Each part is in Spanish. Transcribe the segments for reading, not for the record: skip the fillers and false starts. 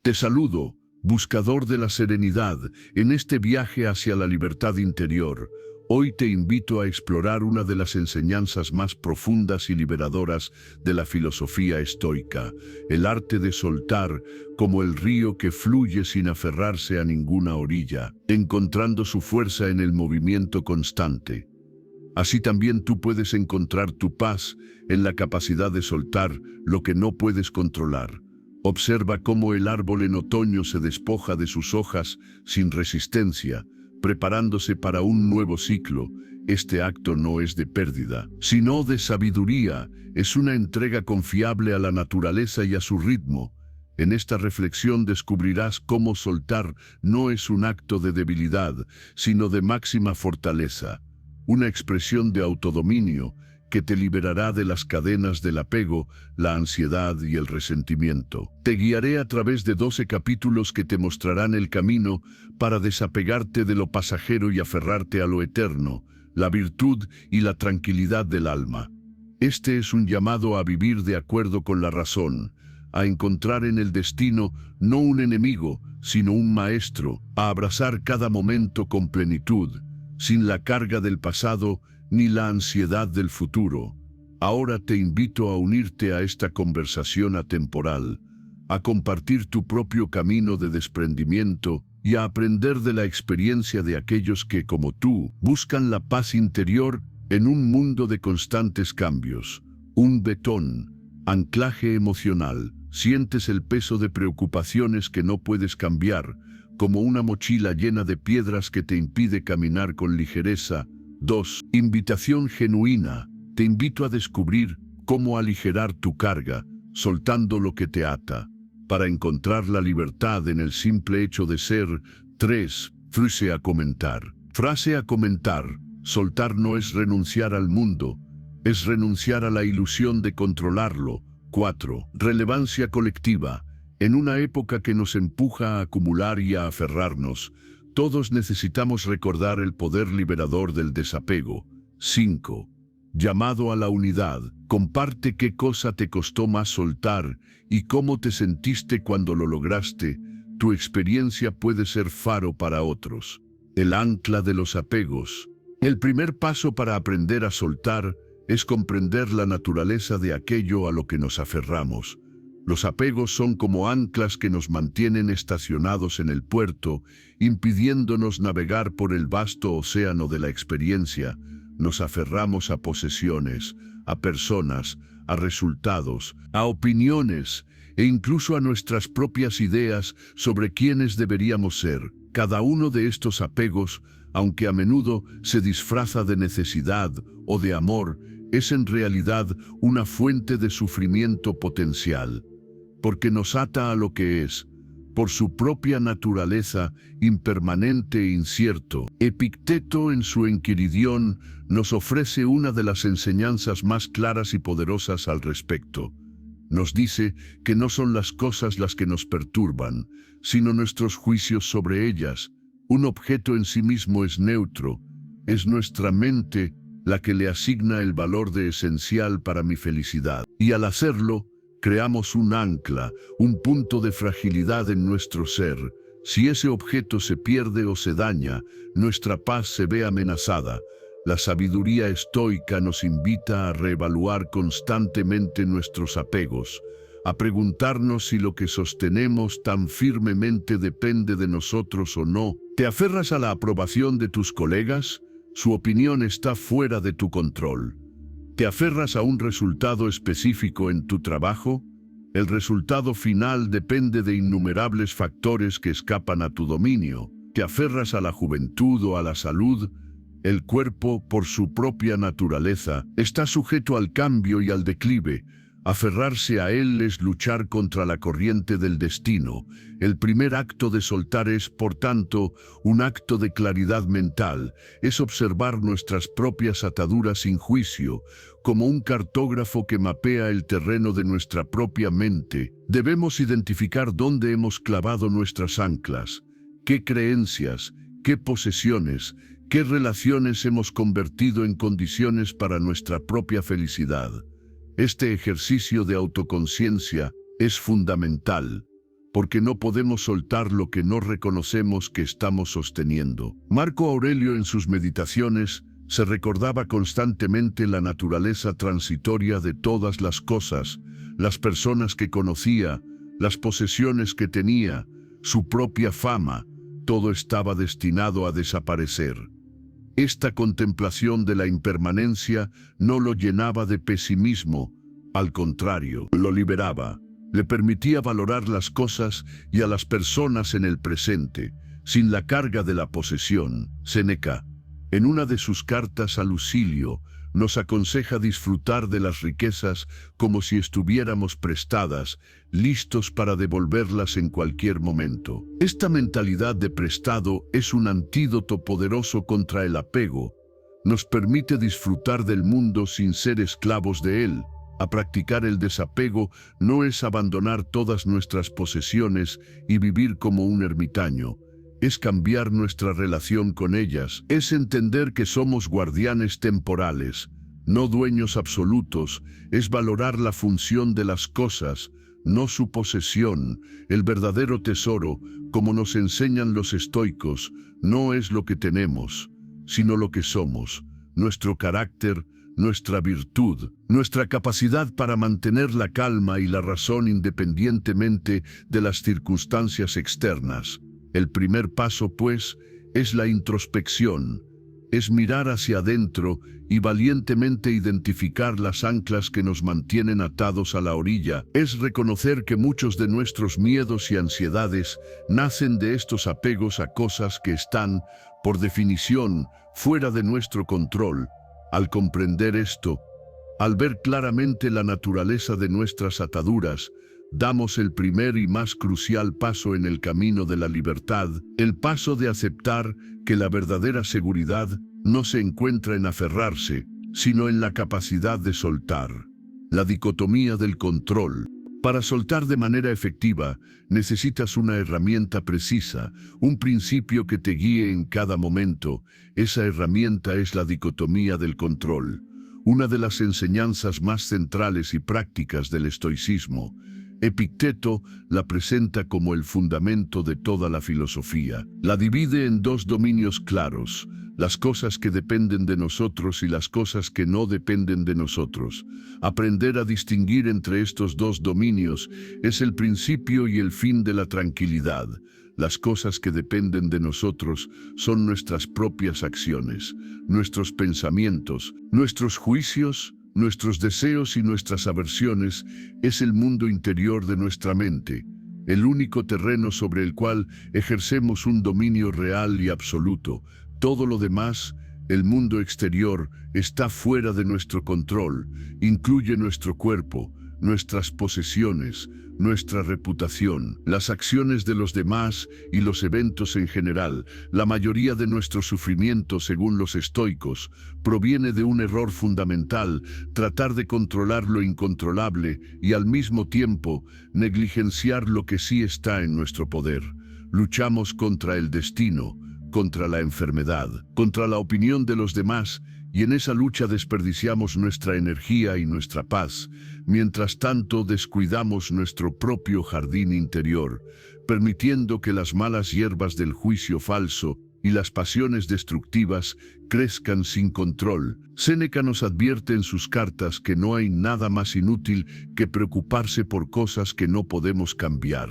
Te saludo, buscador de la serenidad, en este viaje hacia la libertad interior. Hoy te invito a explorar una de las enseñanzas más profundas y liberadoras de la filosofía estoica, el arte de soltar, como el río que fluye sin aferrarse a ninguna orilla, encontrando su fuerza en el movimiento constante. Así también tú puedes encontrar tu paz en la capacidad de soltar lo que no puedes controlar. Observa cómo el árbol en otoño se despoja de sus hojas sin resistencia, preparándose para un nuevo ciclo. Este acto no es de pérdida, sino de sabiduría. Es una entrega confiable a la naturaleza y a su ritmo. En esta reflexión descubrirás cómo soltar no es un acto de debilidad, sino de máxima fortaleza. Una expresión de autodominio que te liberará de las cadenas del apego, la ansiedad y el resentimiento. Te guiaré a través de 12 capítulos que te mostrarán el camino para desapegarte de lo pasajero y aferrarte a lo eterno, la virtud y la tranquilidad del alma. Este es un llamado a vivir de acuerdo con la razón, a encontrar en el destino no un enemigo, sino un maestro, a abrazar cada momento con plenitud, sin la carga del pasado ni la ansiedad del futuro. Ahora te invito a unirte a esta conversación atemporal, a compartir tu propio camino de desprendimiento y a aprender de la experiencia de aquellos que, como tú, buscan la paz interior en un mundo de constantes cambios. Un betón, anclaje emocional. Sientes el peso de preocupaciones que no puedes cambiar, como una mochila llena de piedras que te impide caminar con ligereza. 2. Invitación genuina. Te invito a descubrir cómo aligerar tu carga, soltando lo que te ata, para encontrar la libertad en el simple hecho de ser. 3. Frase a comentar. Frase a comentar. Soltar no es renunciar al mundo, es renunciar a la ilusión de controlarlo. 4. Relevancia colectiva. En una época que nos empuja a acumular y a aferrarnos, todos necesitamos recordar el poder liberador del desapego. 5. Llamado a la unidad. Comparte qué cosa te costó más soltar y cómo te sentiste cuando lo lograste. Tu experiencia puede ser faro para otros. El ancla de los apegos. El primer paso para aprender a soltar es comprender la naturaleza de aquello a lo que nos aferramos. Los apegos son como anclas que nos mantienen estacionados en el puerto, impidiéndonos navegar por el vasto océano de la experiencia. Nos aferramos a posesiones, a personas, a resultados, a opiniones e incluso a nuestras propias ideas sobre quiénes deberíamos ser. Cada uno de estos apegos, aunque a menudo se disfraza de necesidad o de amor, es en realidad una fuente de sufrimiento potencial, porque nos ata a lo que es, por su propia naturaleza, impermanente e incierto. Epicteto, en su Enquiridión, nos ofrece una de las enseñanzas más claras y poderosas al respecto. Nos dice que no son las cosas las que nos perturban, sino nuestros juicios sobre ellas. Un objeto en sí mismo es neutro, es nuestra mente la que le asigna el valor de esencial para mi felicidad. Y al hacerlo, creamos un ancla, un punto de fragilidad en nuestro ser. Si ese objeto se pierde o se daña, nuestra paz se ve amenazada. La sabiduría estoica nos invita a reevaluar constantemente nuestros apegos, a preguntarnos si lo que sostenemos tan firmemente depende de nosotros o no. ¿Te aferras a la aprobación de tus colegas? Su opinión está fuera de tu control. ¿Te aferras a un resultado específico en tu trabajo? El resultado final depende de innumerables factores que escapan a tu dominio. ¿Te aferras a la juventud o a la salud? El cuerpo, por su propia naturaleza, está sujeto al cambio y al declive. Aferrarse a él es luchar contra la corriente del destino. El primer acto de soltar es, por tanto, un acto de claridad mental. Es observar nuestras propias ataduras sin juicio, como un cartógrafo que mapea el terreno de nuestra propia mente. Debemos identificar dónde hemos clavado nuestras anclas, qué creencias, qué posesiones, qué relaciones hemos convertido en condiciones para nuestra propia felicidad. Este ejercicio de autoconciencia es fundamental, porque no podemos soltar lo que no reconocemos que estamos sosteniendo. Marco Aurelio en sus meditaciones se recordaba constantemente la naturaleza transitoria de todas las cosas, las personas que conocía, las posesiones que tenía, su propia fama, todo estaba destinado a desaparecer. Esta contemplación de la impermanencia no lo llenaba de pesimismo, al contrario, lo liberaba. Le permitía valorar las cosas y a las personas en el presente, sin la carga de la posesión. Séneca, en una de sus cartas a Lucilio, nos aconseja disfrutar de las riquezas como si estuviéramos prestadas, listos para devolverlas en cualquier momento. Esta mentalidad de prestado es un antídoto poderoso contra el apego. Nos permite disfrutar del mundo sin ser esclavos de él. A practicar el desapego no es abandonar todas nuestras posesiones y vivir como un ermitaño. Es cambiar nuestra relación con ellas. Es entender que somos guardianes temporales, no dueños absolutos. Es valorar la función de las cosas, no su posesión. El verdadero tesoro, como nos enseñan los estoicos, no es lo que tenemos, sino lo que somos, nuestro carácter, nuestra virtud, nuestra capacidad para mantener la calma y la razón independientemente de las circunstancias externas. El primer paso, pues, es la introspección, es mirar hacia adentro y valientemente identificar las anclas que nos mantienen atados a la orilla. Es reconocer que muchos de nuestros miedos y ansiedades nacen de estos apegos a cosas que están, por definición, fuera de nuestro control. Al comprender esto, al ver claramente la naturaleza de nuestras ataduras, damos el primer y más crucial paso en el camino de la libertad, el paso de aceptar que la verdadera seguridad no se encuentra en aferrarse, sino en la capacidad de soltar. La dicotomía del control. Para soltar de manera efectiva, necesitas una herramienta precisa, un principio que te guíe en cada momento. Esa herramienta es la dicotomía del control, una de las enseñanzas más centrales y prácticas del estoicismo. Epicteto la presenta como el fundamento de toda la filosofía. La divide en dos dominios claros, las cosas que dependen de nosotros y las cosas que no dependen de nosotros. Aprender a distinguir entre estos dos dominios es el principio y el fin de la tranquilidad. Las cosas que dependen de nosotros son nuestras propias acciones, nuestros pensamientos, nuestros juicios, nuestros deseos y nuestras aversiones. Es el mundo interior de nuestra mente, el único terreno sobre el cual ejercemos un dominio real y absoluto. Todo lo demás, el mundo exterior, está fuera de nuestro control, incluye nuestro cuerpo, nuestras posesiones, nuestra reputación, las acciones de los demás y los eventos en general. La mayoría de nuestro sufrimiento, según los estoicos, proviene de un error fundamental: tratar de controlar lo incontrolable y al mismo tiempo negligenciar lo que sí está en nuestro poder. Luchamos contra el destino, contra la enfermedad, contra la opinión de los demás, y en esa lucha desperdiciamos nuestra energía y nuestra paz. Mientras tanto, descuidamos nuestro propio jardín interior, permitiendo que las malas hierbas del juicio falso y las pasiones destructivas crezcan sin control. Séneca nos advierte en sus cartas que no hay nada más inútil que preocuparse por cosas que no podemos cambiar.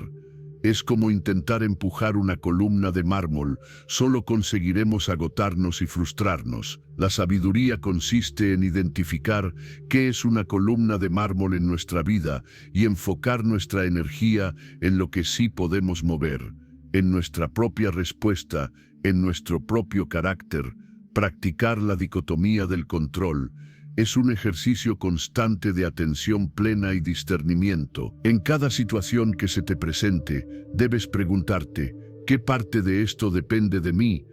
Es como intentar empujar una columna de mármol, solo conseguiremos agotarnos y frustrarnos. La sabiduría consiste en identificar qué es una columna de mármol en nuestra vida y enfocar nuestra energía en lo que sí podemos mover, en nuestra propia respuesta, en nuestro propio carácter. Practicar la dicotomía del control es un ejercicio constante de atención plena y discernimiento. En cada situación que se te presente, debes preguntarte, ¿qué parte de esto depende de mí?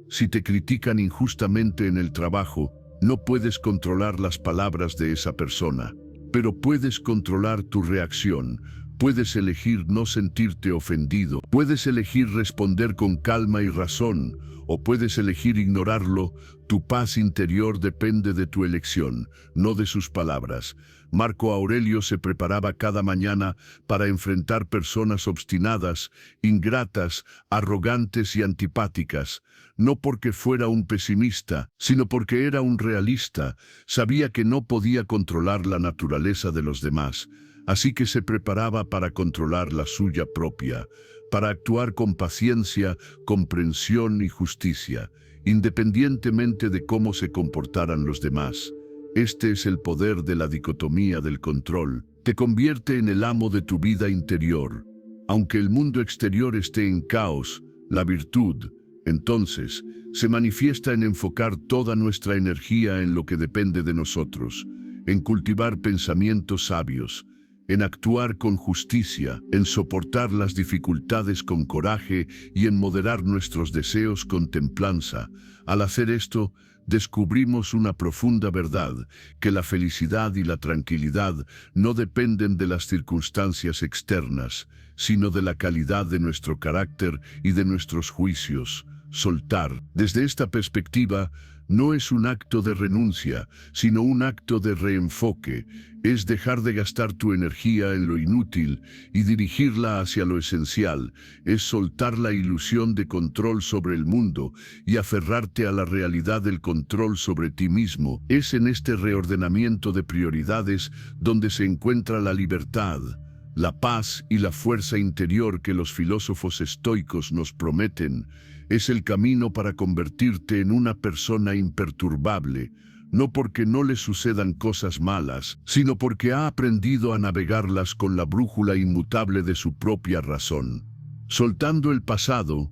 Si te critican injustamente en el trabajo, no puedes controlar las palabras de esa persona, pero puedes controlar tu reacción. Puedes elegir no sentirte ofendido, puedes elegir responder con calma y razón, o puedes elegir ignorarlo. Tu paz interior depende de tu elección, no de sus palabras. Marco Aurelio se preparaba cada mañana para enfrentar personas obstinadas, ingratas, arrogantes y antipáticas. No porque fuera un pesimista, sino porque era un realista. Sabía que no podía controlar la naturaleza de los demás, así que se preparaba para controlar la suya propia, para actuar con paciencia, comprensión y justicia, independientemente de cómo se comportaran los demás. Este es el poder de la dicotomía del control. Te convierte en el amo de tu vida interior. Aunque el mundo exterior esté en caos, la virtud, entonces, se manifiesta en enfocar toda nuestra energía en lo que depende de nosotros, en cultivar pensamientos sabios, en actuar con justicia, en soportar las dificultades con coraje y en moderar nuestros deseos con templanza. Al hacer esto, descubrimos una profunda verdad, que la felicidad y la tranquilidad no dependen de las circunstancias externas, sino de la calidad de nuestro carácter y de nuestros juicios. Soltar, desde esta perspectiva, no es un acto de renuncia, sino un acto de reenfoque. Es dejar de gastar tu energía en lo inútil y dirigirla hacia lo esencial. Es soltar la ilusión de control sobre el mundo y aferrarte a la realidad del control sobre ti mismo. Es en este reordenamiento de prioridades donde se encuentra la libertad, la paz y la fuerza interior que los filósofos estoicos nos prometen. Es el camino para convertirte en una persona imperturbable, no porque no le sucedan cosas malas, sino porque ha aprendido a navegarlas con la brújula inmutable de su propia razón. Soltando el pasado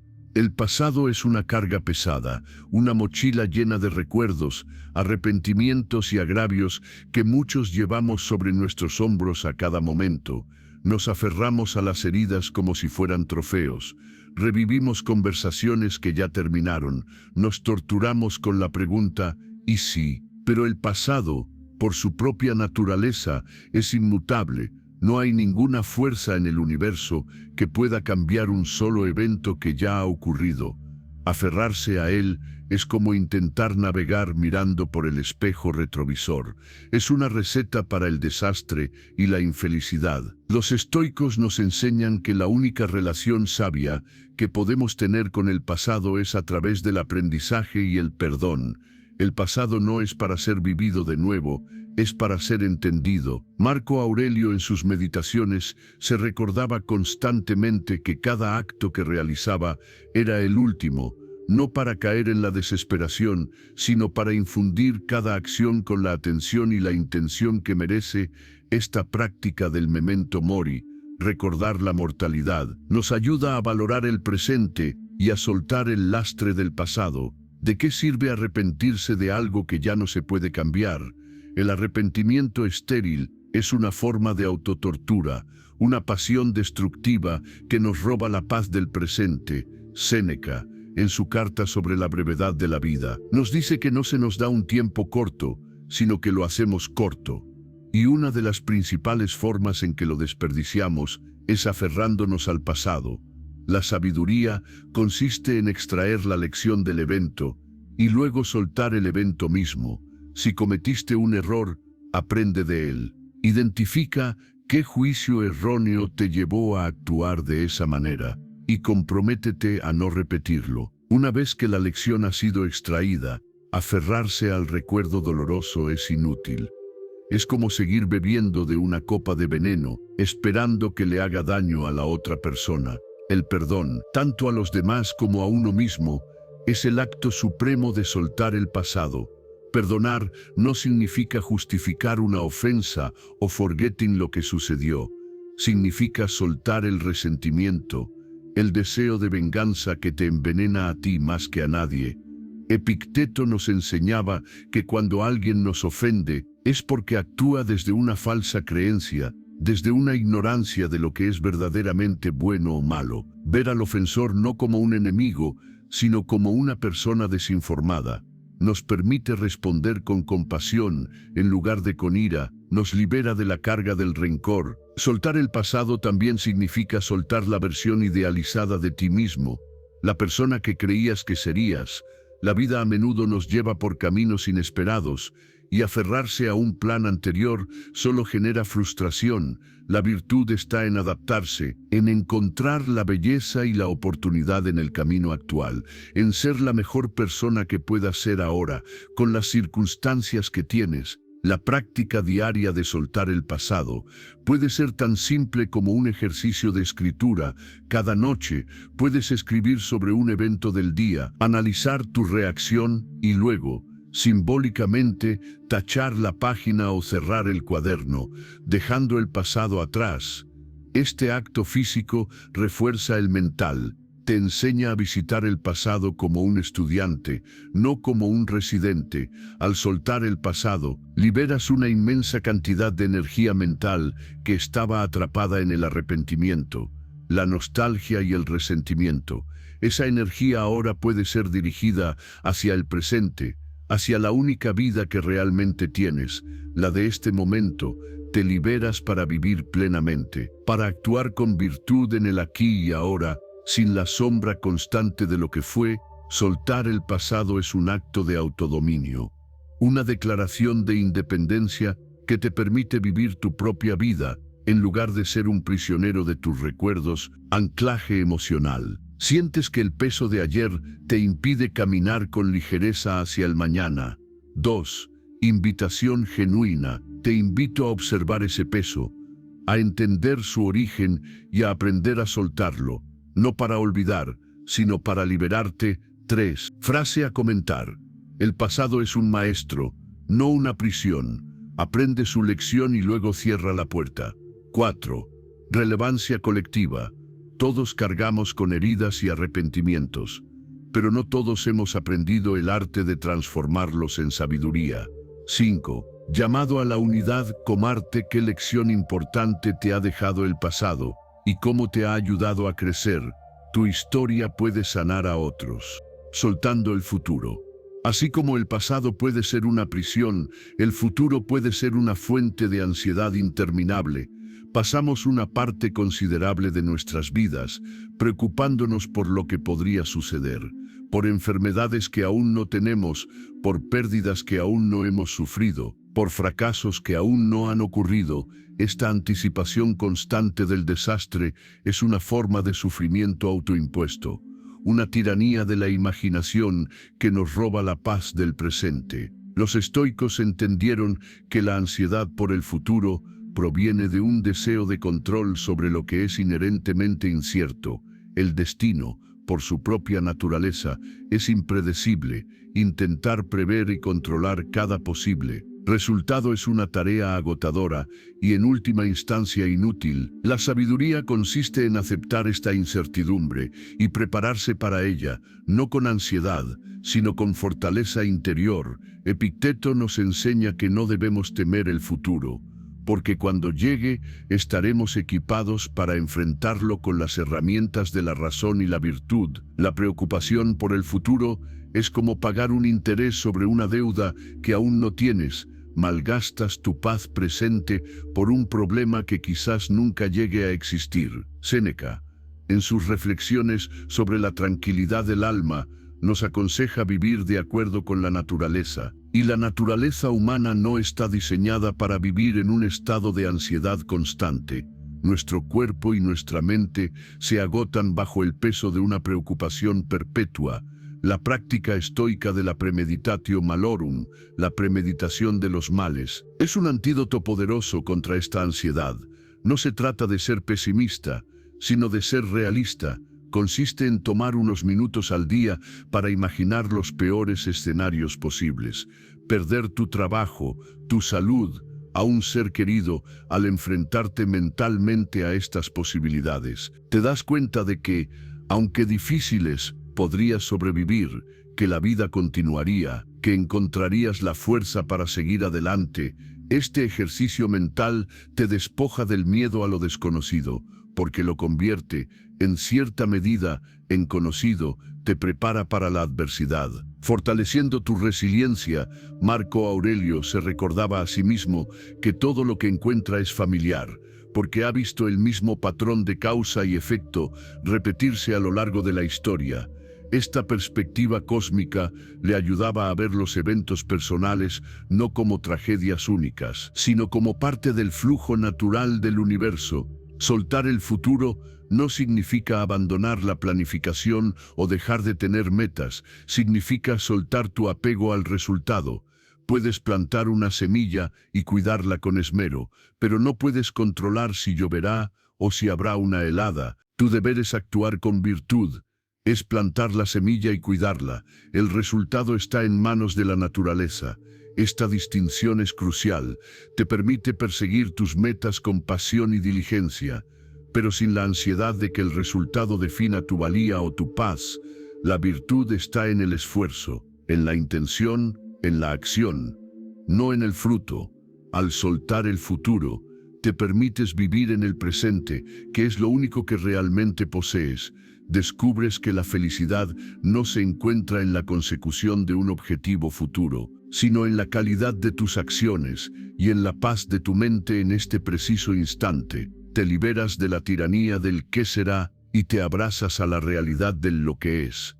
es una carga pesada, una mochila llena de recuerdos, arrepentimientos y agravios que muchos llevamos sobre nuestros hombros a cada momento. Nos aferramos a las heridas como si fueran trofeos. Revivimos conversaciones que ya terminaron. Nos torturamos con la pregunta, ¿y si? Pero el pasado, por su propia naturaleza, es inmutable. No hay ninguna fuerza en el universo que pueda cambiar un solo evento que ya ha ocurrido. Aferrarse a él es como intentar navegar mirando por el espejo retrovisor. Es una receta para el desastre y la infelicidad. Los estoicos nos enseñan que la única relación sabia que podemos tener con el pasado es a través del aprendizaje y el perdón. El pasado no es para ser vivido de nuevo, es para ser entendido. Marco Aurelio en sus meditaciones se recordaba constantemente que cada acto que realizaba era el último, no para caer en la desesperación, sino para infundir cada acción con la atención y la intención que merece. Esta práctica del memento mori, recordar la mortalidad, nos ayuda a valorar el presente y a soltar el lastre del pasado. ¿De qué sirve arrepentirse de algo que ya no se puede cambiar? El arrepentimiento estéril es una forma de autotortura, una pasión destructiva que nos roba la paz del presente. Séneca, en su carta sobre la brevedad de la vida, nos dice que no se nos da un tiempo corto, sino que lo hacemos corto. Y una de las principales formas en que lo desperdiciamos es aferrándonos al pasado. La sabiduría consiste en extraer la lección del evento y luego soltar el evento mismo. Si cometiste un error, aprende de él. Identifica qué juicio erróneo te llevó a actuar de esa manera y comprométete a no repetirlo. Una vez que la lección ha sido extraída, aferrarse al recuerdo doloroso es inútil. Es como seguir bebiendo de una copa de veneno, esperando que le haga daño a la otra persona. El perdón, tanto a los demás como a uno mismo, es el acto supremo de soltar el pasado. Perdonar no significa justificar una ofensa o forgetting lo que sucedió. Significa soltar el resentimiento, el deseo de venganza que te envenena a ti más que a nadie. Epicteto nos enseñaba que cuando alguien nos ofende es porque actúa desde una falsa creencia, desde una ignorancia de lo que es verdaderamente bueno o malo. Ver al ofensor no como un enemigo, sino como una persona desinformada, nos permite responder con compasión en lugar de con ira. nos libera de la carga del rencor. Soltar el pasado también significa soltar la versión idealizada de ti mismo, la persona que creías que serías. La vida a menudo nos lleva por caminos inesperados, y aferrarse a un plan anterior solo genera frustración. La virtud está en adaptarse, en encontrar la belleza y la oportunidad en el camino actual, en ser la mejor persona que puedas ser ahora, con las circunstancias que tienes. La práctica diaria de soltar el pasado puede ser tan simple como un ejercicio de escritura. Cada noche puedes escribir sobre un evento del día, analizar tu reacción y luego, simbólicamente, tachar la página o cerrar el cuaderno, dejando el pasado atrás. Este acto físico refuerza el mental. Te enseña a visitar el pasado como un estudiante, no como un residente. Al soltar el pasado, liberas una inmensa cantidad de energía mental que estaba atrapada en el arrepentimiento, la nostalgia y el resentimiento. Esa energía ahora puede ser dirigida hacia el presente, hacia la única vida que realmente tienes, la de este momento. Te liberas para vivir plenamente, para actuar con virtud en el aquí y ahora, sin la sombra constante de lo que fue. Soltar el pasado es un acto de autodominio, una declaración de independencia que te permite vivir tu propia vida, en lugar de ser un prisionero de tus recuerdos. Anclaje emocional. Sientes que el peso de ayer te impide caminar con ligereza hacia el mañana. 2. Invitación genuina. Te invito a observar ese peso, a entender su origen y a aprender a soltarlo. No para olvidar, sino para liberarte. 3. Frase a comentar. El pasado es un maestro, no una prisión. Aprende su lección y luego cierra la puerta. 4. Relevancia colectiva. Todos cargamos con heridas y arrepentimientos, pero no todos hemos aprendido el arte de transformarlos en sabiduría. 5. Llamado a la unidad. Comarte. ¿Qué lección importante te ha dejado el pasado y cómo te ha ayudado a crecer? Tu historia puede sanar a otros. Soltando el futuro. Así como el pasado puede ser una prisión, el futuro puede ser una fuente de ansiedad interminable. Pasamos una parte considerable de nuestras vidas preocupándonos por lo que podría suceder, por enfermedades que aún no tenemos, por pérdidas que aún no hemos sufrido, por fracasos que aún no han ocurrido. Esta anticipación constante del desastre es una forma de sufrimiento autoimpuesto, una tiranía de la imaginación que nos roba la paz del presente. Los estoicos entendieron que la ansiedad por el futuro proviene de un deseo de control sobre lo que es inherentemente incierto. El destino, por su propia naturaleza, es impredecible. Intentar prever y controlar cada posible resultado es una tarea agotadora y en última instancia inútil. La sabiduría consiste en aceptar esta incertidumbre y prepararse para ella, no con ansiedad, sino con fortaleza interior. Epicteto nos enseña que no debemos temer el futuro, porque cuando llegue estaremos equipados para enfrentarlo con las herramientas de la razón y la virtud. La preocupación por el futuro es como pagar un interés sobre una deuda que aún no tienes. Malgastas tu paz presente por un problema que quizás nunca llegue a existir. Séneca, en sus reflexiones sobre la tranquilidad del alma, nos aconseja vivir de acuerdo con la naturaleza, y la naturaleza humana no está diseñada para vivir en un estado de ansiedad constante. Nuestro cuerpo y nuestra mente se agotan bajo el peso de una preocupación perpetua. La práctica estoica de la premeditatio malorum, la premeditación de los males, es un antídoto poderoso contra esta ansiedad. No se trata de ser pesimista, sino de ser realista. Consiste en tomar unos minutos al día para imaginar los peores escenarios posibles. Perder tu trabajo, tu salud, a un ser querido. Al enfrentarte mentalmente a estas posibilidades, te das cuenta de que, aunque difíciles, podrías sobrevivir, que la vida continuaría, que encontrarías la fuerza para seguir adelante. Este ejercicio mental te despoja del miedo a lo desconocido, porque lo convierte en cierta medida, en conocido, te prepara para la adversidad. Fortaleciendo tu resiliencia, Marco Aurelio se recordaba a sí mismo que todo lo que encuentra es familiar, porque ha visto el mismo patrón de causa y efecto repetirse a lo largo de la historia. Esta perspectiva cósmica le ayudaba a ver los eventos personales no como tragedias únicas, sino como parte del flujo natural del universo. Soltar el futuro no significa abandonar la planificación o dejar de tener metas, significa soltar tu apego al resultado. Puedes plantar una semilla y cuidarla con esmero, pero no puedes controlar si lloverá o si habrá una helada. Tu deber es actuar con virtud. Es plantar la semilla y cuidarla. El resultado está en manos de la naturaleza. Esta distinción es crucial. Te permite perseguir tus metas con pasión y diligencia, pero sin la ansiedad de que el resultado defina tu valía o tu paz. La virtud está en el esfuerzo, en la intención, en la acción, no en el fruto. Al soltar el futuro, te permites vivir en el presente, que es lo único que realmente posees. Descubres que la felicidad no se encuentra en la consecución de un objetivo futuro, sino en la calidad de tus acciones y en la paz de tu mente en este preciso instante. Te liberas de la tiranía del qué será y te abrazas a la realidad del lo que es.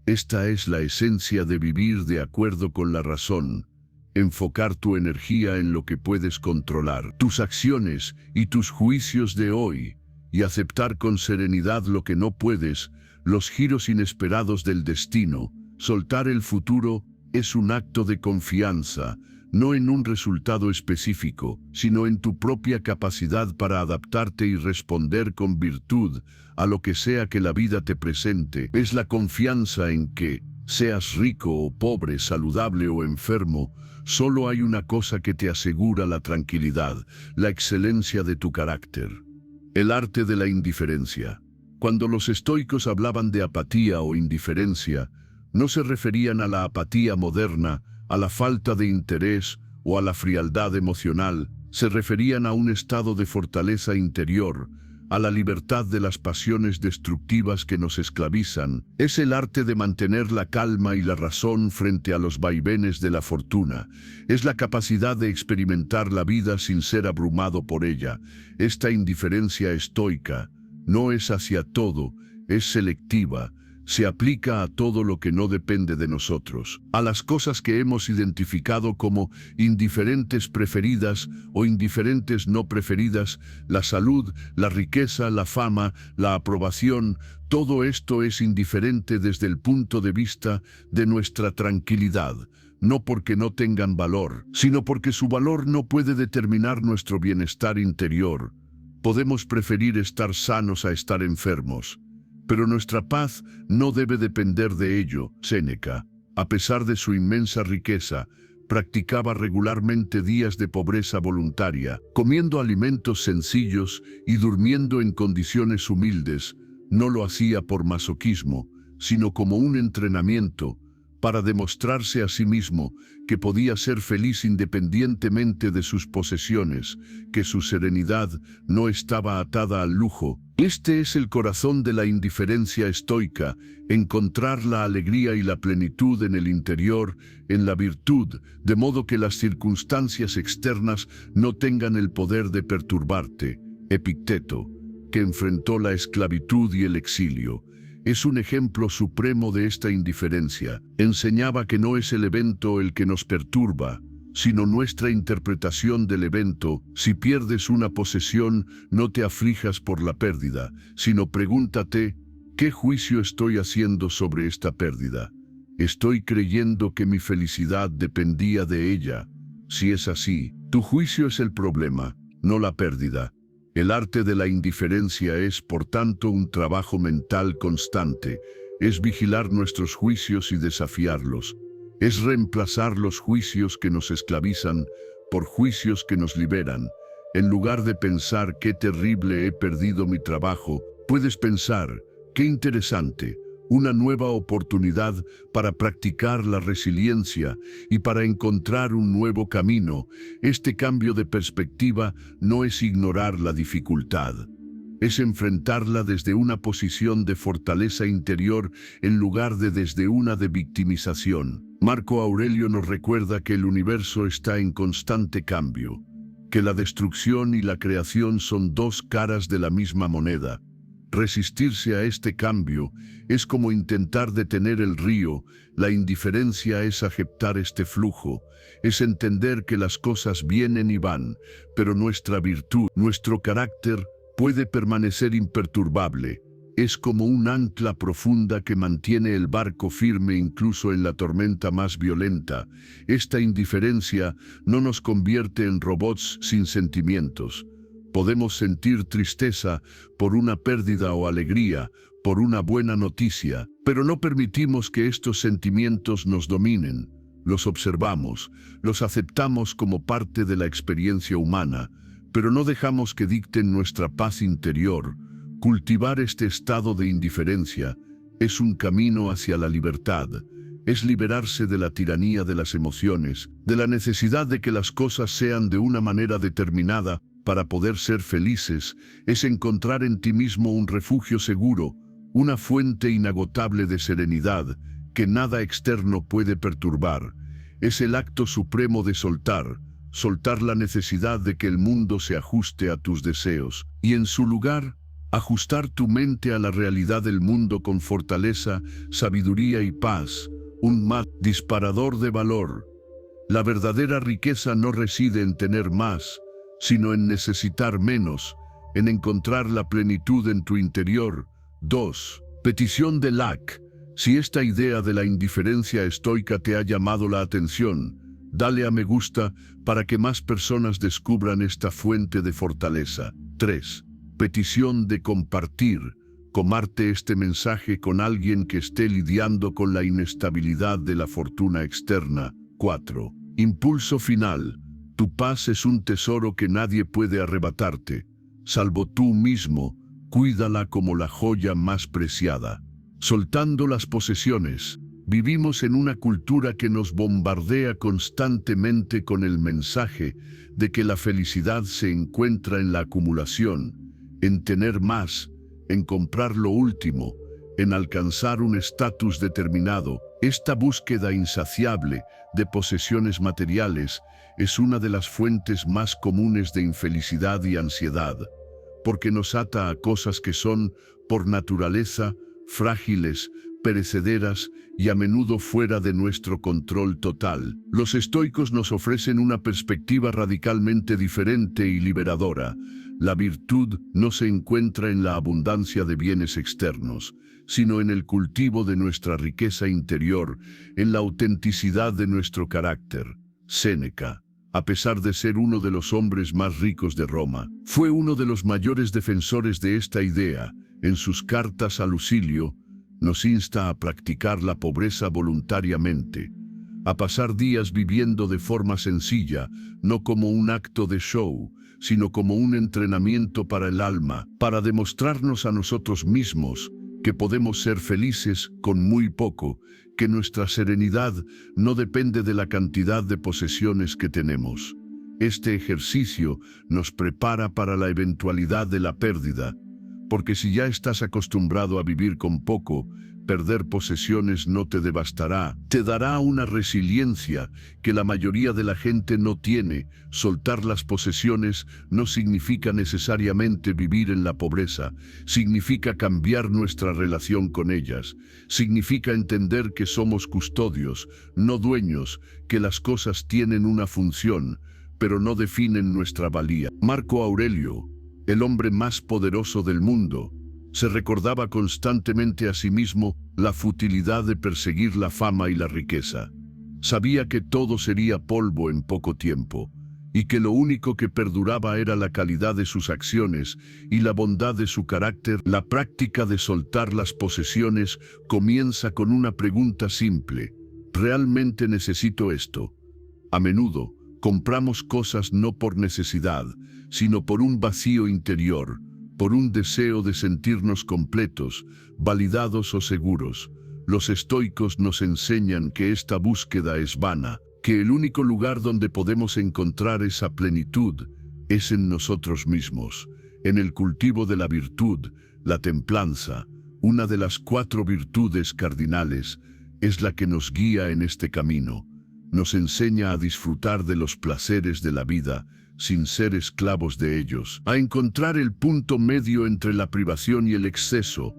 Esta es la esencia de vivir de acuerdo con la razón. Enfocar tu energía en lo que puedes controlar, tus acciones y tus juicios de hoy, y aceptar con serenidad lo que no puedes, los giros inesperados del destino. Soltar el futuro es un acto de confianza, no en un resultado específico, sino en tu propia capacidad para adaptarte y responder con virtud a lo que sea que la vida te presente. Es la confianza en que, seas rico o pobre, saludable o enfermo, solo hay una cosa que te asegura la tranquilidad, la excelencia de tu carácter. El arte de la indiferencia. Cuando los estoicos hablaban de apatía o indiferencia, no se referían a la apatía moderna, a la falta de interés o a la frialdad emocional, se referían a un estado de fortaleza interior, a la libertad de las pasiones destructivas que nos esclavizan. Es el arte de mantener la calma y la razón frente a los vaivenes de la fortuna. Es la capacidad de experimentar la vida sin ser abrumado por ella. Esta indiferencia estoica no es hacia todo, es selectiva. Se aplica a todo lo que no depende de nosotros, a las cosas que hemos identificado como indiferentes preferidas o indiferentes no preferidas, la salud, la riqueza, la fama, la aprobación. Todo esto es indiferente desde el punto de vista de nuestra tranquilidad, no porque no tengan valor, sino porque su valor no puede determinar nuestro bienestar interior. Podemos preferir estar sanos a estar enfermos, pero nuestra paz no debe depender de ello. Séneca, a pesar de su inmensa riqueza, practicaba regularmente días de pobreza voluntaria, comiendo alimentos sencillos y durmiendo en condiciones humildes. No lo hacía por masoquismo, sino como un entrenamiento para demostrarse a sí mismo que podía ser feliz independientemente de sus posesiones, que su serenidad no estaba atada al lujo. Este es el corazón de la indiferencia estoica, encontrar la alegría y la plenitud en el interior, en la virtud, de modo que las circunstancias externas no tengan el poder de perturbarte. Epicteto, que enfrentó la esclavitud y el exilio, es un ejemplo supremo de esta indiferencia. Enseñaba que no es el evento el que nos perturba, sino nuestra interpretación del evento. Si pierdes una posesión, no te aflijas por la pérdida, sino pregúntate, ¿qué juicio estoy haciendo sobre esta pérdida? ¿Estoy creyendo que mi felicidad dependía de ella? Si es así, tu juicio es el problema, no la pérdida. El arte de la indiferencia es, por tanto, un trabajo mental constante. Es vigilar nuestros juicios y desafiarlos. Es reemplazar los juicios que nos esclavizan por juicios que nos liberan. En lugar de pensar qué terrible he perdido mi trabajo, puedes pensar, qué interesante, una nueva oportunidad para practicar la resiliencia y para encontrar un nuevo camino. Este cambio de perspectiva no es ignorar la dificultad, es enfrentarla desde una posición de fortaleza interior en lugar de desde una de victimización. Marco Aurelio nos recuerda que el universo está en constante cambio, que la destrucción y la creación son dos caras de la misma moneda. Resistirse a este cambio es como intentar detener el río. La indiferencia es aceptar este flujo, es entender que las cosas vienen y van, pero nuestra virtud, nuestro carácter, puede permanecer imperturbable. Es como un ancla profunda que mantiene el barco firme incluso en la tormenta más violenta. Esta indiferencia no nos convierte en robots sin sentimientos. Podemos sentir tristeza por una pérdida o alegría, por una buena noticia, pero no permitimos que estos sentimientos nos dominen. Los observamos, los aceptamos como parte de la experiencia humana, pero no dejamos que dicten nuestra paz interior. Cultivar este estado de indiferencia es un camino hacia la libertad. Es liberarse de la tiranía de las emociones, de la necesidad de que las cosas sean de una manera determinada para poder ser felices. Es encontrar en ti mismo un refugio seguro, una fuente inagotable de serenidad que nada externo puede perturbar. Es el acto supremo de soltar la necesidad de que el mundo se ajuste a tus deseos, y en su lugar, ajustar tu mente a la realidad del mundo con fortaleza, sabiduría y paz, un disparador de valor. La verdadera riqueza no reside en tener más, sino en necesitar menos, en encontrar la plenitud en tu interior. 2. Petición de Lack. Si esta idea de la indiferencia estoica te ha llamado la atención, dale a me gusta para que más personas descubran esta fuente de fortaleza. 3. Petición de compartir. Comparte este mensaje con alguien que esté lidiando con la inestabilidad de la fortuna externa. 4. Impulso final. Tu paz es un tesoro que nadie puede arrebatarte. Salvo tú mismo, cuídala como la joya más preciada. Soltando las posesiones. Vivimos en una cultura que nos bombardea constantemente con el mensaje de que la felicidad se encuentra en la acumulación, en tener más, en comprar lo último, en alcanzar un estatus determinado. Esta búsqueda insaciable de posesiones materiales es una de las fuentes más comunes de infelicidad y ansiedad, porque nos ata a cosas que son, por naturaleza, frágiles, perecederas y a menudo fuera de nuestro control total. Los estoicos nos ofrecen una perspectiva radicalmente diferente y liberadora. La virtud no se encuentra en la abundancia de bienes externos, sino en el cultivo de nuestra riqueza interior, en la autenticidad de nuestro carácter. Séneca, a pesar de ser uno de los hombres más ricos de Roma, fue uno de los mayores defensores de esta idea. En sus cartas a Lucilio, nos insta a practicar la pobreza voluntariamente, a pasar días viviendo de forma sencilla, no como un acto de show, sino como un entrenamiento para el alma, para demostrarnos a nosotros mismos que podemos ser felices con muy poco, que nuestra serenidad no depende de la cantidad de posesiones que tenemos. Este ejercicio nos prepara para la eventualidad de la pérdida, porque si ya estás acostumbrado a vivir con poco, perder posesiones no te devastará, te dará una resiliencia que la mayoría de la gente no tiene. Soltar las posesiones no significa necesariamente vivir en la pobreza, significa cambiar nuestra relación con ellas, significa entender que somos custodios, no dueños, que las cosas tienen una función, pero no definen nuestra valía. Marco Aurelio, el hombre más poderoso del mundo, se recordaba constantemente a sí mismo la futilidad de perseguir la fama y la riqueza. Sabía que todo sería polvo en poco tiempo, y que lo único que perduraba era la calidad de sus acciones y la bondad de su carácter. La práctica de soltar las posesiones comienza con una pregunta simple: ¿realmente necesito esto? A menudo, compramos cosas no por necesidad, sino por un vacío interior, por un deseo de sentirnos completos, validados o seguros. Los estoicos nos enseñan que esta búsqueda es vana, que el único lugar donde podemos encontrar esa plenitud es en nosotros mismos. en el cultivo de la virtud, la templanza, una de las 4 virtudes cardinales, es la que nos guía en este camino. Nos enseña a disfrutar de los placeres de la vida, sin ser esclavos de ellos, a encontrar el punto medio entre la privación y el exceso.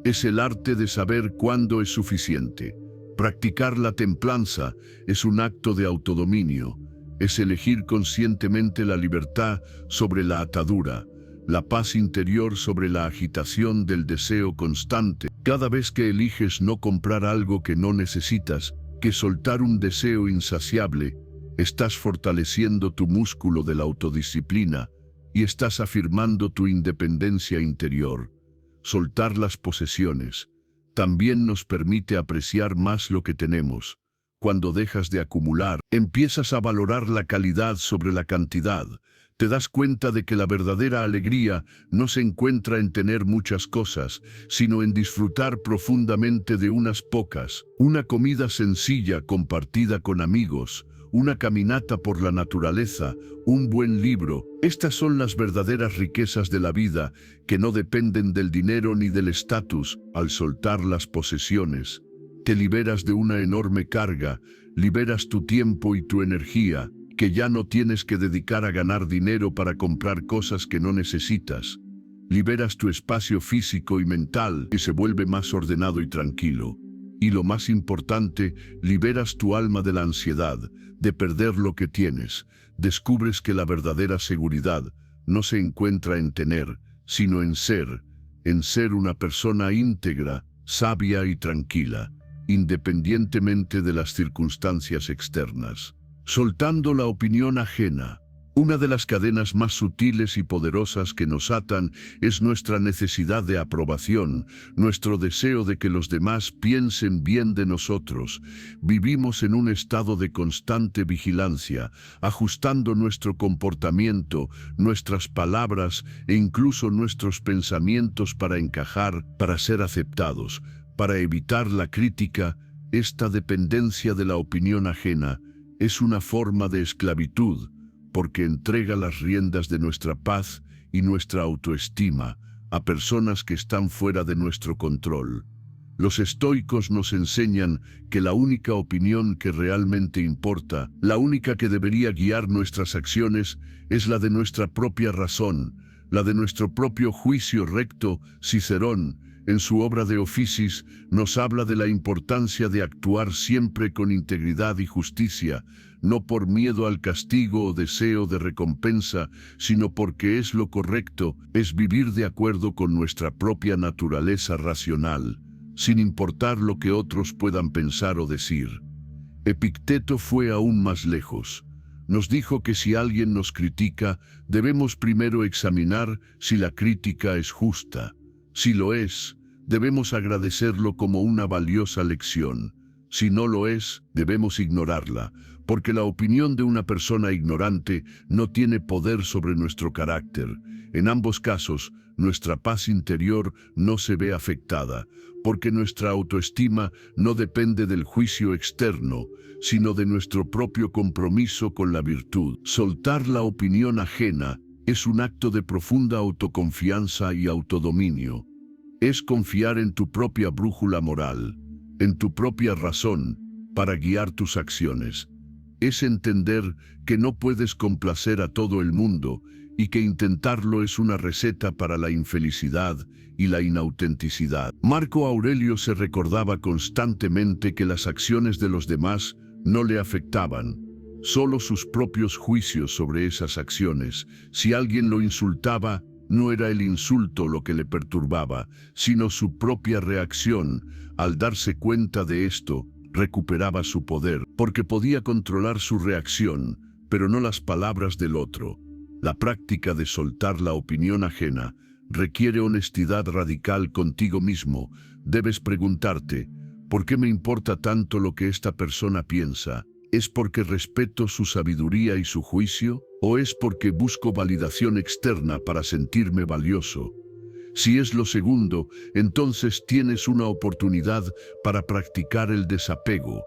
Es el arte de saber cuándo es suficiente. Practicar la templanza es un acto de autodominio, es elegir conscientemente la libertad sobre la atadura, la paz interior sobre la agitación del deseo constante. Cada vez que eliges no comprar algo que no necesitas, que soltar un deseo insaciable, estás fortaleciendo tu músculo de la autodisciplina y estás afirmando tu independencia interior. Soltar las posesiones también nos permite apreciar más lo que tenemos. Cuando dejas de acumular, empiezas a valorar la calidad sobre la cantidad. Te das cuenta de que la verdadera alegría no se encuentra en tener muchas cosas, sino en disfrutar profundamente de unas pocas. Una comida sencilla compartida con amigos, una caminata por la naturaleza, un buen libro. Estas son las verdaderas riquezas de la vida, que no dependen del dinero ni del estatus. Al soltar las posesiones, te liberas de una enorme carga, liberas tu tiempo y tu energía, que ya no tienes que dedicar a ganar dinero para comprar cosas que no necesitas. Liberas tu espacio físico y mental, que se vuelve más ordenado y tranquilo. Y lo más importante, liberas tu alma de la ansiedad, de perder lo que tienes. Descubres que la verdadera seguridad no se encuentra en tener, sino en ser una persona íntegra, sabia y tranquila, independientemente de las circunstancias externas. Soltando la opinión ajena. Una de las cadenas más sutiles y poderosas que nos atan es nuestra necesidad de aprobación, nuestro deseo de que los demás piensen bien de nosotros. Vivimos en un estado de constante vigilancia, ajustando nuestro comportamiento, nuestras palabras e incluso nuestros pensamientos para encajar, para ser aceptados, para evitar la crítica. Esta dependencia de la opinión ajena es una forma de esclavitud, porque entrega las riendas de nuestra paz y nuestra autoestima a personas que están fuera de nuestro control. Los estoicos nos enseñan que la única opinión que realmente importa, la única que debería guiar nuestras acciones, es la de nuestra propia razón, la de nuestro propio juicio recto. Cicerón, en su obra de Oficis, nos habla de la importancia de actuar siempre con integridad y justicia, no por miedo al castigo o deseo de recompensa, sino porque es lo correcto, es vivir de acuerdo con nuestra propia naturaleza racional, sin importar lo que otros puedan pensar o decir. Epicteto fue aún más lejos. Nos dijo que si alguien nos critica, debemos primero examinar si la crítica es justa. Si lo es, debemos agradecerlo como una valiosa lección. Si no lo es, debemos ignorarla, porque la opinión de una persona ignorante no tiene poder sobre nuestro carácter. En ambos casos, nuestra paz interior no se ve afectada, porque nuestra autoestima no depende del juicio externo, sino de nuestro propio compromiso con la virtud. Soltar la opinión ajena es un acto de profunda autoconfianza y autodominio. Es confiar en tu propia brújula moral, en tu propia razón, para guiar tus acciones. Es entender que no puedes complacer a todo el mundo y que intentarlo es una receta para la infelicidad y la inautenticidad. Marco Aurelio se recordaba constantemente que las acciones de los demás no le afectaban, solo sus propios juicios sobre esas acciones. Si alguien lo insultaba, no era el insulto lo que le perturbaba, sino su propia reacción. Al darse cuenta de esto, recuperaba su poder, porque podía controlar su reacción, pero no las palabras del otro. La práctica de soltar la opinión ajena requiere honestidad radical contigo mismo. Debes preguntarte, ¿por qué me importa tanto lo que esta persona piensa? ¿Es porque respeto su sabiduría y su juicio? ¿O es porque busco validación externa para sentirme valioso? Si es lo segundo, entonces tienes una oportunidad para practicar el desapego,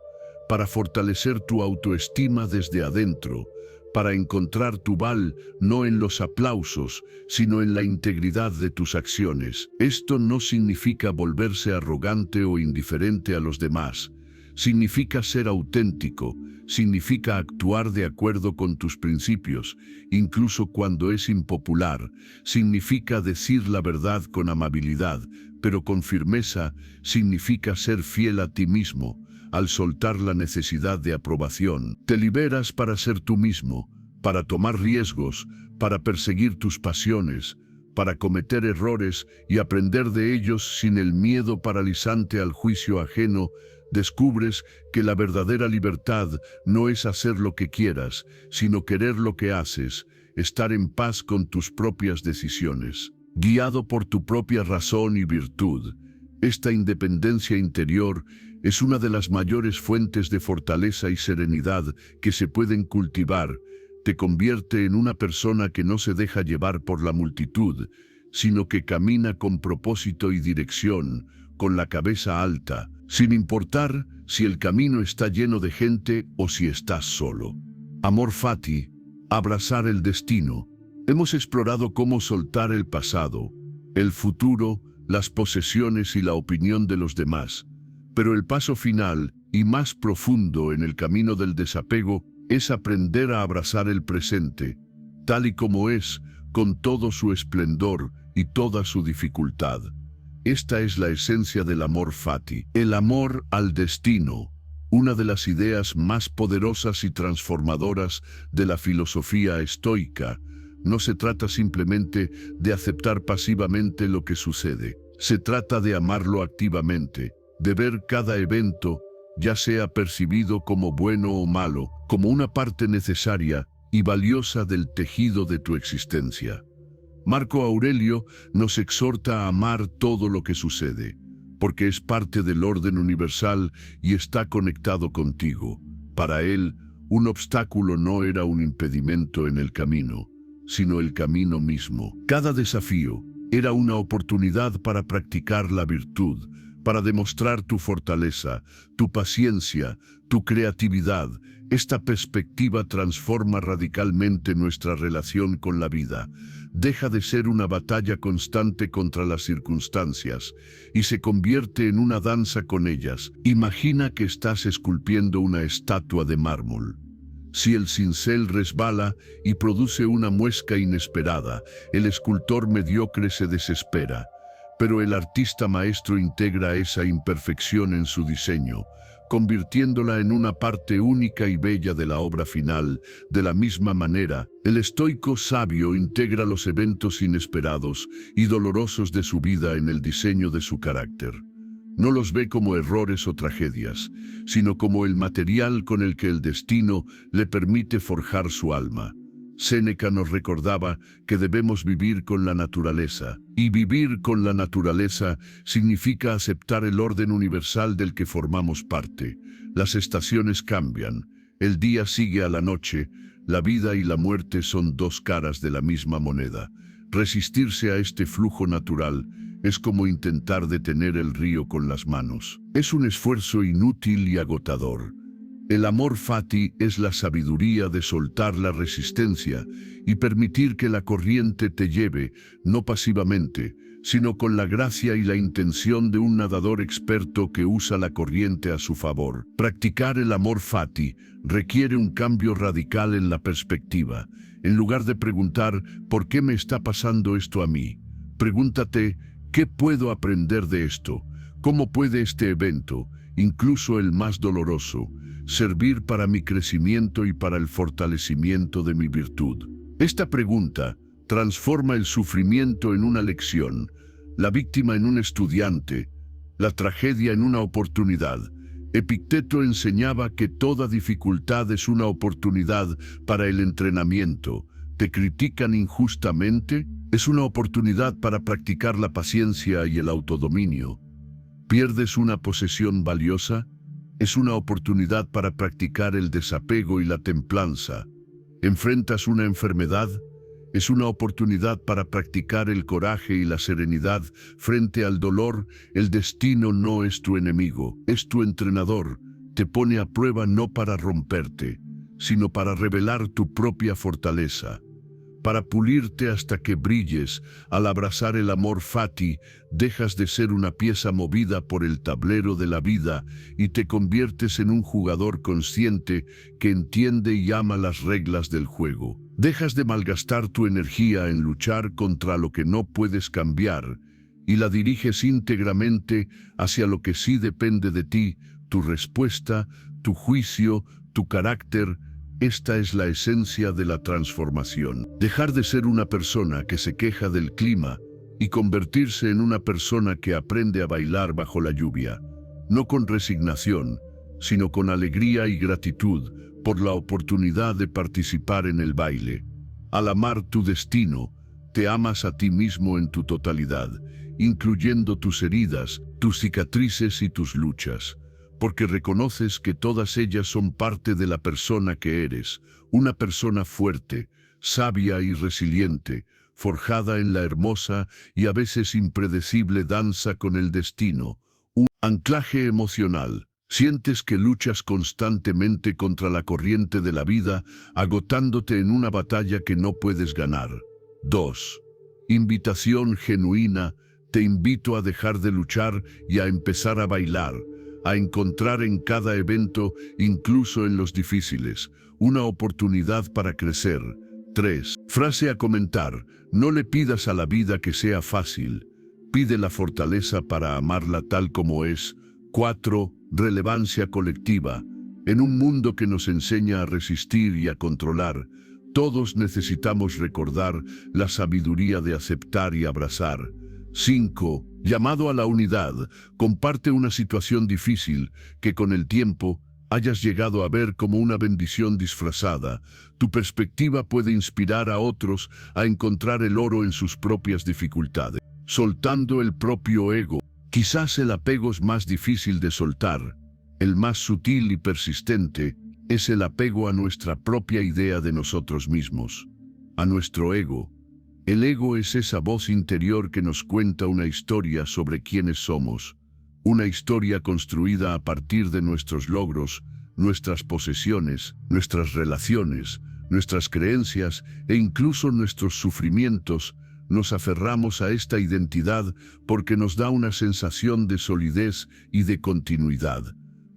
para fortalecer tu autoestima desde adentro, para encontrar tu val no en los aplausos, sino en la integridad de tus acciones. Esto no significa volverse arrogante o indiferente a los demás. Significa ser auténtico, significa actuar de acuerdo con tus principios, incluso cuando es impopular. Significa decir la verdad con amabilidad, pero con firmeza. Significa ser fiel a ti mismo. Al soltar la necesidad de aprobación, te liberas para ser tú mismo, para tomar riesgos, para perseguir tus pasiones, para cometer errores y aprender de ellos sin el miedo paralizante al juicio ajeno. Descubres que la verdadera libertad no es hacer lo que quieras, sino querer lo que haces, estar en paz con tus propias decisiones, guiado por tu propia razón y virtud. Esta independencia interior es una de las mayores fuentes de fortaleza y serenidad que se pueden cultivar. Te convierte en una persona que no se deja llevar por la multitud, sino que camina con propósito y dirección, con la cabeza alta, sin importar si el camino está lleno de gente o si estás solo. Amor fati, abrazar el destino. Hemos explorado cómo soltar el pasado, el futuro, las posesiones y la opinión de los demás. Pero el paso final y más profundo en el camino del desapego es aprender a abrazar el presente, tal y como es, con todo su esplendor y toda su dificultad. Esta es la esencia del amor fati, el amor al destino, una de las ideas más poderosas y transformadoras de la filosofía estoica. No se trata simplemente de aceptar pasivamente lo que sucede, se trata de amarlo activamente, de ver cada evento, ya sea percibido como bueno o malo, como una parte necesaria y valiosa del tejido de tu existencia. Marco Aurelio nos exhorta a amar todo lo que sucede, porque es parte del orden universal y está conectado contigo. Para él, un obstáculo no era un impedimento en el camino, sino el camino mismo. Cada desafío era una oportunidad para practicar la virtud, para demostrar tu fortaleza, tu paciencia, tu creatividad. Esta perspectiva transforma radicalmente nuestra relación con la vida. Deja de ser una batalla constante contra las circunstancias y se convierte en una danza con ellas. Imagina que estás esculpiendo una estatua de mármol. Si el cincel resbala y produce una muesca inesperada, el escultor mediocre se desespera. Pero el artista maestro integra esa imperfección en su diseño, convirtiéndola en una parte única y bella de la obra final. De la misma manera, el estoico sabio integra los eventos inesperados y dolorosos de su vida en el diseño de su carácter. No los ve como errores o tragedias, sino como el material con el que el destino le permite forjar su alma. Séneca nos recordaba que debemos vivir con la naturaleza, y vivir con la naturaleza significa aceptar el orden universal del que formamos parte. Las estaciones cambian, el día sigue a la noche, la vida y la muerte son dos caras de la misma moneda. Resistirse a este flujo natural es como intentar detener el río con las manos. Es un esfuerzo inútil y agotador. El amor fati es la sabiduría de soltar la resistencia y permitir que la corriente te lleve, no pasivamente, sino con la gracia y la intención de un nadador experto que usa la corriente a su favor. Practicar el amor fati requiere un cambio radical en la perspectiva. En lugar de preguntar, ¿por qué me está pasando esto a mí? Pregúntate, ¿qué puedo aprender de esto? ¿Cómo puede este evento, incluso el más doloroso, servir para mi crecimiento y para el fortalecimiento de mi virtud? Esta pregunta transforma el sufrimiento en una lección, la víctima en un estudiante, la tragedia en una oportunidad. Epicteto enseñaba que toda dificultad es una oportunidad para el entrenamiento. ¿Te critican injustamente? Es una oportunidad para practicar la paciencia y el autodominio. ¿Pierdes una posesión valiosa? Es una oportunidad para practicar el desapego y la templanza. ¿Enfrentas una enfermedad? Es una oportunidad para practicar el coraje y la serenidad frente al dolor. El destino no es tu enemigo, es tu entrenador. Te pone a prueba no para romperte, sino para revelar tu propia fortaleza, para pulirte hasta que brilles. Al abrazar el amor fati, dejas de ser una pieza movida por el tablero de la vida y te conviertes en un jugador consciente que entiende y ama las reglas del juego. Dejas de malgastar tu energía en luchar contra lo que no puedes cambiar y la diriges íntegramente hacia lo que sí depende de ti, tu respuesta, tu juicio, tu carácter. Esta es la esencia de la transformación. Dejar de ser una persona que se queja del clima y convertirse en una persona que aprende a bailar bajo la lluvia, no con resignación, sino con alegría y gratitud por la oportunidad de participar en el baile. Al amar tu destino, te amas a ti mismo en tu totalidad, incluyendo tus heridas, tus cicatrices y tus luchas, porque reconoces que todas ellas son parte de la persona que eres, una persona fuerte, sabia y resiliente, forjada en la hermosa y a veces impredecible danza con el destino, un anclaje emocional. Sientes que luchas constantemente contra la corriente de la vida, agotándote en una batalla que no puedes ganar. 2. Invitación genuina. Te invito a dejar de luchar y a empezar a bailar, a encontrar en cada evento, incluso en los difíciles, una oportunidad para crecer. 3. Frase a comentar. No le pidas a la vida que sea fácil. Pide la fortaleza para amarla tal como es. 4. Relevancia colectiva. En un mundo que nos enseña a resistir y a controlar, todos necesitamos recordar la sabiduría de aceptar y abrazar. 5. Llamado a la unidad. Comparte una situación difícil que con el tiempo hayas llegado a ver como una bendición disfrazada. Tu perspectiva puede inspirar a otros a encontrar el oro en sus propias dificultades. Soltando el propio ego. Quizás el apego es más difícil de soltar. El más sutil y persistente es el apego a nuestra propia idea de nosotros mismos, a nuestro ego. El ego es esa voz interior que nos cuenta una historia sobre quiénes somos, una historia construida a partir de nuestros logros, nuestras posesiones, nuestras relaciones, nuestras creencias e incluso nuestros sufrimientos. Nos aferramos a esta identidad porque nos da una sensación de solidez y de continuidad.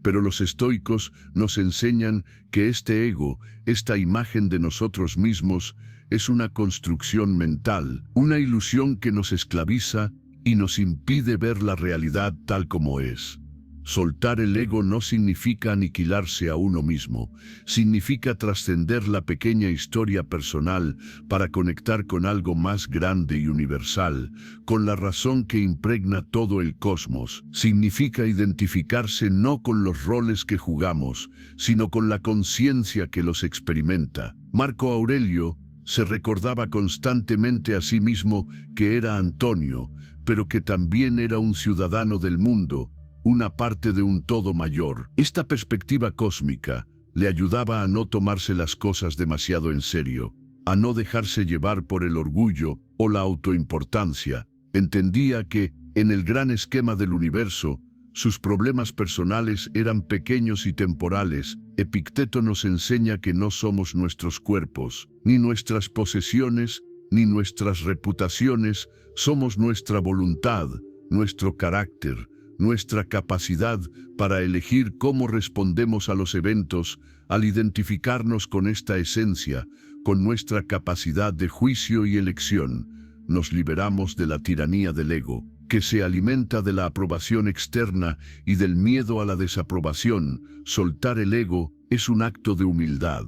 Pero los estoicos nos enseñan que este ego, esta imagen de nosotros mismos, es una construcción mental, una ilusión que nos esclaviza y nos impide ver la realidad tal como es. Soltar el ego no significa aniquilarse a uno mismo, significa trascender la pequeña historia personal para conectar con algo más grande y universal, con la razón que impregna todo el cosmos. Significa identificarse no con los roles que jugamos, sino con la conciencia que los experimenta. Marco Aurelio se recordaba constantemente a sí mismo que era Antonio, pero que también era un ciudadano del mundo, una parte de un todo mayor. Esta perspectiva cósmica le ayudaba a no tomarse las cosas demasiado en serio, a no dejarse llevar por el orgullo o la autoimportancia. Entendía que, en el gran esquema del universo, sus problemas personales eran pequeños y temporales. Epicteto nos enseña que no somos nuestros cuerpos, ni nuestras posesiones, ni nuestras reputaciones, somos nuestra voluntad, nuestro carácter, nuestra capacidad para elegir cómo respondemos a los eventos. Al identificarnos con esta esencia, con nuestra capacidad de juicio y elección, nos liberamos de la tiranía del ego, que se alimenta de la aprobación externa y del miedo a la desaprobación. Soltar el ego es un acto de humildad.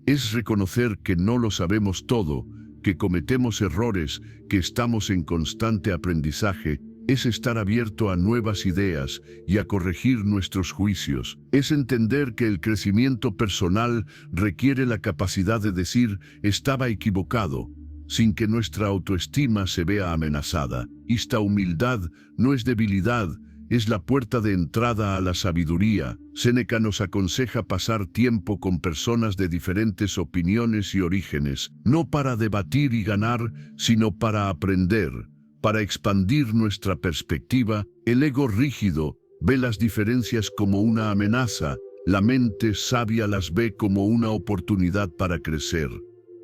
Es reconocer que no lo sabemos todo, que cometemos errores, que estamos en constante aprendizaje. Es estar abierto a nuevas ideas y a corregir nuestros juicios. Es entender que el crecimiento personal requiere la capacidad de decir «estaba equivocado», sin que nuestra autoestima se vea amenazada. Esta humildad no es debilidad, es la puerta de entrada a la sabiduría. Séneca nos aconseja pasar tiempo con personas de diferentes opiniones y orígenes, no para debatir y ganar, sino para aprender, para expandir nuestra perspectiva. El ego rígido ve las diferencias como una amenaza La mente sabia las ve como una oportunidad para crecer.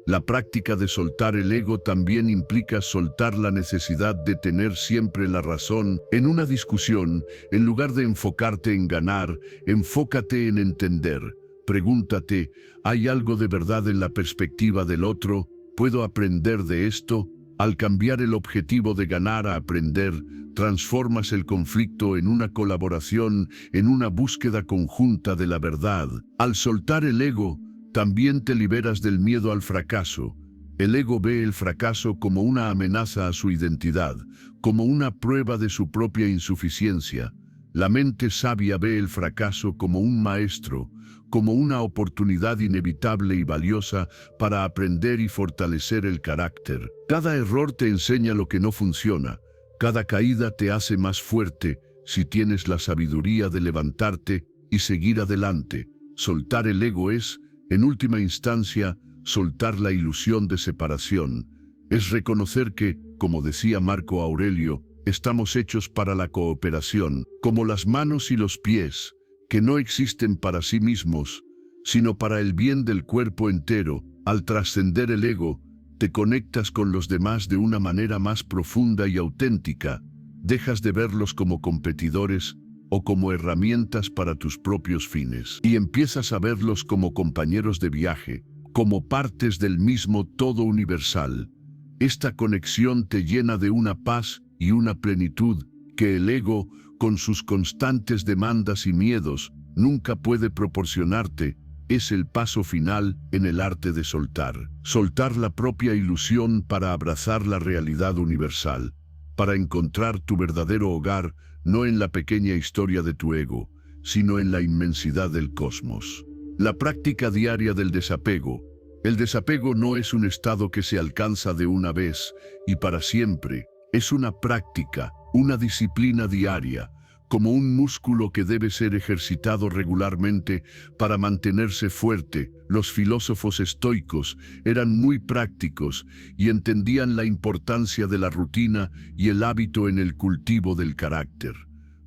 La práctica de soltar el ego también implica soltar la necesidad de tener siempre la razón en una discusión. En lugar de enfocarte en ganar, enfócate en entender. Pregúntate, ¿hay algo de verdad en la perspectiva del otro? ¿Puedo aprender de esto? Al cambiar el objetivo de ganar a aprender, transformas el conflicto en una colaboración, en una búsqueda conjunta de la verdad. Al soltar el ego, también te liberas del miedo al fracaso. El ego ve el fracaso como una amenaza a su identidad, como una prueba de su propia insuficiencia. La mente sabia ve el fracaso como un maestro, como una oportunidad inevitable y valiosa para aprender y fortalecer el carácter. Cada error te enseña lo que no funciona. Cada caída te hace más fuerte si tienes la sabiduría de levantarte y seguir adelante. Soltar el ego es, en última instancia, soltar la ilusión de separación. Es reconocer que, como decía Marco Aurelio, estamos hechos para la cooperación, como las manos y los pies, que no existen para sí mismos, sino para el bien del cuerpo entero. Al trascender el ego, te conectas con los demás de una manera más profunda y auténtica. Dejas de verlos como competidores o como herramientas para tus propios fines, y empiezas a verlos como compañeros de viaje, como partes del mismo todo universal. Esta conexión te llena de una paz y una plenitud que el ego, con sus constantes demandas y miedos, nunca puede proporcionarte. Es el paso final en el arte de soltar. Soltar la propia ilusión para abrazar la realidad universal, para encontrar tu verdadero hogar, no en la pequeña historia de tu ego, sino en la inmensidad del cosmos. La práctica diaria del desapego. El desapego no es un estado que se alcanza de una vez y para siempre. Es una práctica, una disciplina diaria, como un músculo que debe ser ejercitado regularmente para mantenerse fuerte. Los filósofos estoicos eran muy prácticos y entendían la importancia de la rutina y el hábito en el cultivo del carácter.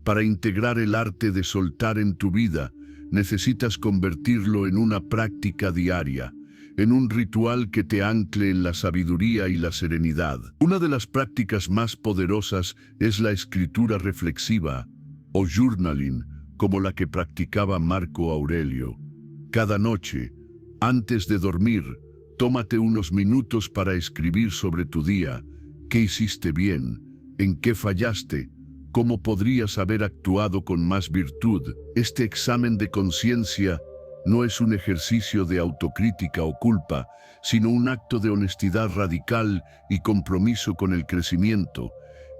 Para integrar el arte de soltar en tu vida, necesitas convertirlo en una práctica diaria, en un ritual que te ancle en la sabiduría y la serenidad. Una de las prácticas más poderosas es la escritura reflexiva, o journaling, como la que practicaba Marco Aurelio. Cada noche, antes de dormir, tómate unos minutos para escribir sobre tu día. ¿Qué hiciste bien? ¿En qué fallaste? ¿Cómo podrías haber actuado con más virtud? Este examen de conciencia no es un ejercicio de autocrítica o culpa, sino un acto de honestidad radical y compromiso con el crecimiento.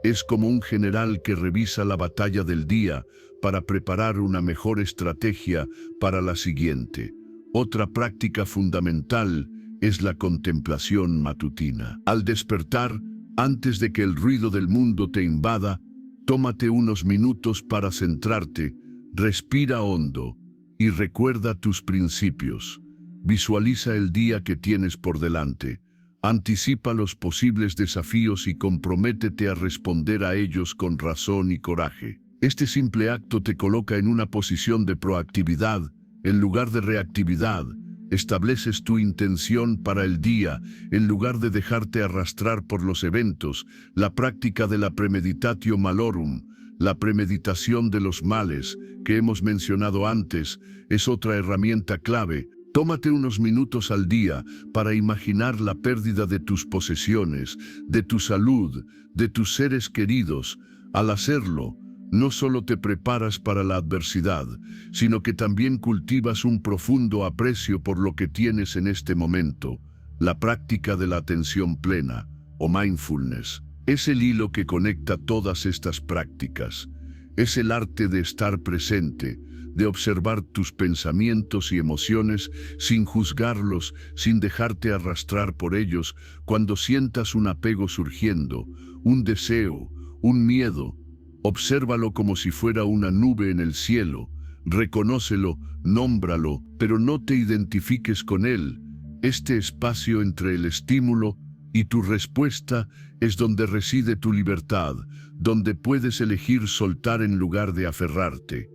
Es como un general que revisa la batalla del día para preparar una mejor estrategia para la siguiente. Otra práctica fundamental es la contemplación matutina. Al despertar, antes de que el ruido del mundo te invada, tómate unos minutos para centrarte, respira hondo y recuerda tus principios. Visualiza el día que tienes por delante. Anticipa los posibles desafíos y comprométete a responder a ellos con razón y coraje. Este simple acto te coloca en una posición de proactividad, en lugar de reactividad. Estableces tu intención para el día, en lugar de dejarte arrastrar por los eventos. La práctica de la premeditatio malorum, la premeditación de los males, que hemos mencionado antes, es otra herramienta clave. Tómate unos minutos al día para imaginar la pérdida de tus posesiones, de tu salud, de tus seres queridos. Al hacerlo, no solo te preparas para la adversidad, sino que también cultivas un profundo aprecio por lo que tienes en este momento. La práctica de la atención plena, o mindfulness, es el hilo que conecta todas estas prácticas. Es el arte de estar presente, de observar tus pensamientos y emociones sin juzgarlos, sin dejarte arrastrar por ellos. Cuando sientas un apego surgiendo, un deseo, un miedo, obsérvalo como si fuera una nube en el cielo, reconócelo, nómbralo, pero no te identifiques con él. Este espacio entre el estímulo y tu respuesta es donde reside tu libertad, donde puedes elegir soltar en lugar de aferrarte.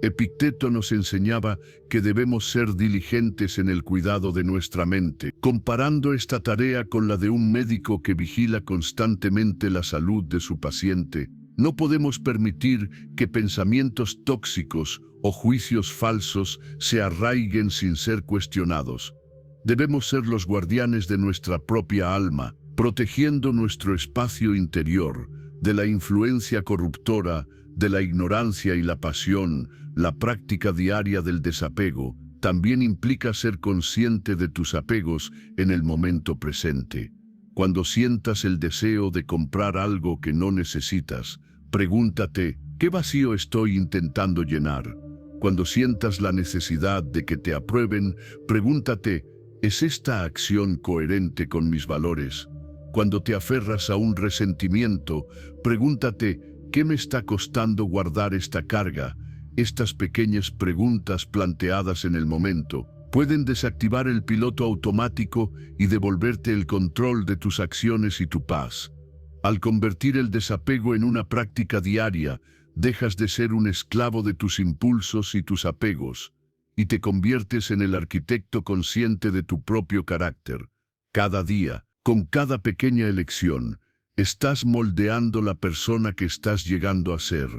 Epicteto nos enseñaba que debemos ser diligentes en el cuidado de nuestra mente, comparando esta tarea con la de un médico que vigila constantemente la salud de su paciente. No podemos permitir que pensamientos tóxicos o juicios falsos se arraiguen sin ser cuestionados. Debemos ser los guardianes de nuestra propia alma, protegiendo nuestro espacio interior de la influencia corruptora, de la ignorancia y la pasión. La práctica diaria del desapego también implica ser consciente de tus apegos en el momento presente. Cuando sientas el deseo de comprar algo que no necesitas, pregúntate, ¿qué vacío estoy intentando llenar? Cuando sientas la necesidad de que te aprueben, pregúntate, ¿es esta acción coherente con mis valores? Cuando te aferras a un resentimiento, pregúntate, ¿qué me está costando guardar esta carga? Estas pequeñas preguntas planteadas en el momento pueden desactivar el piloto automático y devolverte el control de tus acciones y tu paz. Al convertir el desapego en una práctica diaria, dejas de ser un esclavo de tus impulsos y tus apegos, y te conviertes en el arquitecto consciente de tu propio carácter. Cada día, con cada pequeña elección, estás moldeando la persona que estás llegando a ser.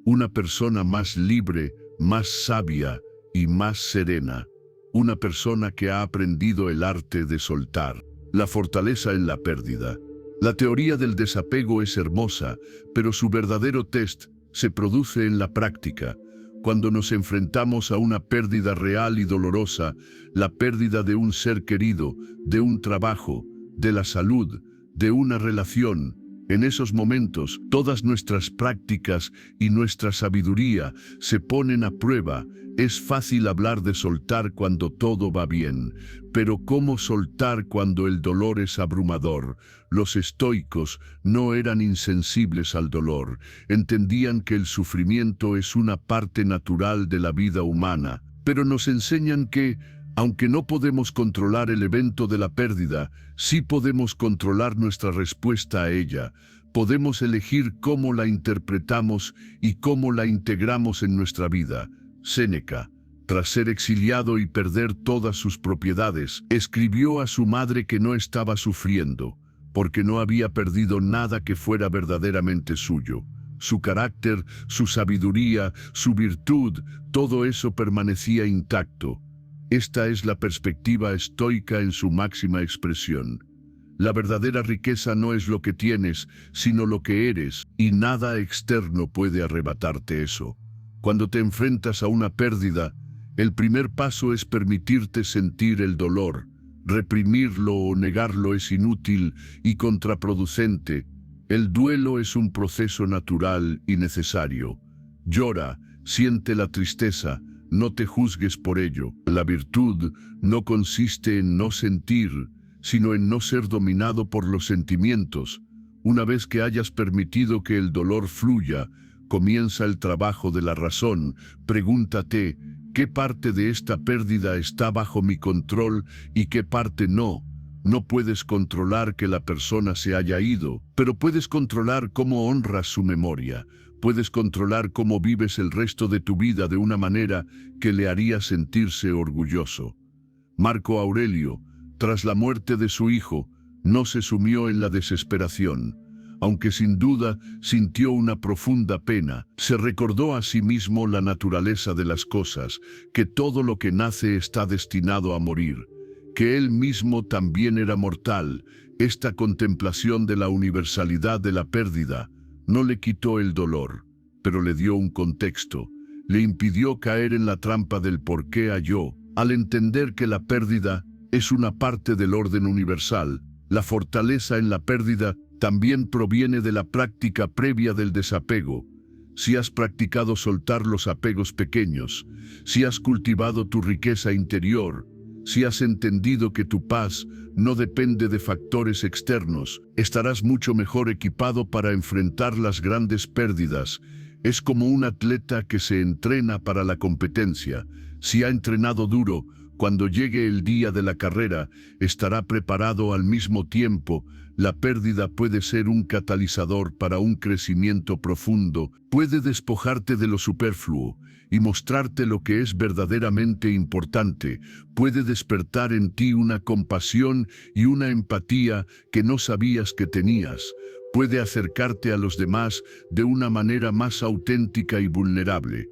Una persona más libre, más sabia y más serena. Una persona que ha aprendido el arte de soltar. La fortaleza en la pérdida. La teoría del desapego es hermosa, pero su verdadero test se produce en la práctica. Cuando nos enfrentamos a una pérdida real y dolorosa, la pérdida de un ser querido, de un trabajo, de la salud, de una relación. En esos momentos, todas nuestras prácticas y nuestra sabiduría se ponen a prueba. Es fácil hablar de soltar cuando todo va bien, pero ¿cómo soltar cuando el dolor es abrumador? Los estoicos no eran insensibles al dolor, entendían que el sufrimiento es una parte natural de la vida humana, pero nos enseñan que, aunque no podemos controlar el evento de la pérdida, sí podemos controlar nuestra respuesta a ella. Podemos elegir cómo la interpretamos y cómo la integramos en nuestra vida. Séneca, tras ser exiliado y perder todas sus propiedades, escribió a su madre que no estaba sufriendo, porque no había perdido nada que fuera verdaderamente suyo. Su carácter, su sabiduría, su virtud, todo eso permanecía intacto. Esta es la perspectiva estoica en su máxima expresión. La verdadera riqueza no es lo que tienes, sino lo que eres, y nada externo puede arrebatarte eso. Cuando te enfrentas a una pérdida, el primer paso es permitirte sentir el dolor. Reprimirlo o negarlo es inútil y contraproducente. El duelo es un proceso natural y necesario. Llora, siente la tristeza, no te juzgues por ello. La virtud no consiste en no sentir, sino en no ser dominado por los sentimientos. Una vez que hayas permitido que el dolor fluya, comienza el trabajo de la razón. Pregúntate, ¿qué parte de esta pérdida está bajo mi control y qué parte no? No puedes controlar que la persona se haya ido, pero puedes controlar cómo honras su memoria. Puedes controlar cómo vives el resto de tu vida de una manera que le haría sentirse orgulloso. Marco Aurelio, tras la muerte de su hijo, no se sumió en la desesperación. Aunque sin duda sintió una profunda pena, se recordó a sí mismo la naturaleza de las cosas, que todo lo que nace está destinado a morir, que él mismo también era mortal. Esta contemplación de la universalidad de la pérdida no le quitó el dolor, pero le dio un contexto, le impidió caer en la trampa del por qué halló. Al entender que la pérdida es una parte del orden universal, la fortaleza en la pérdida también proviene de la práctica previa del desapego. Si has practicado soltar los apegos pequeños, si has cultivado tu riqueza interior, si has entendido que tu paz no depende de factores externos, estarás mucho mejor equipado para enfrentar las grandes pérdidas. Es como un atleta que se entrena para la competencia. Si ha entrenado duro, Cuando llegue el día de la carrera, estará preparado al mismo tiempo. La pérdida puede ser un catalizador para un crecimiento profundo, puede despojarte de lo superfluo y mostrarte lo que es verdaderamente importante, puede despertar en ti una compasión y una empatía que no sabías que tenías, puede acercarte a los demás de una manera más auténtica y vulnerable.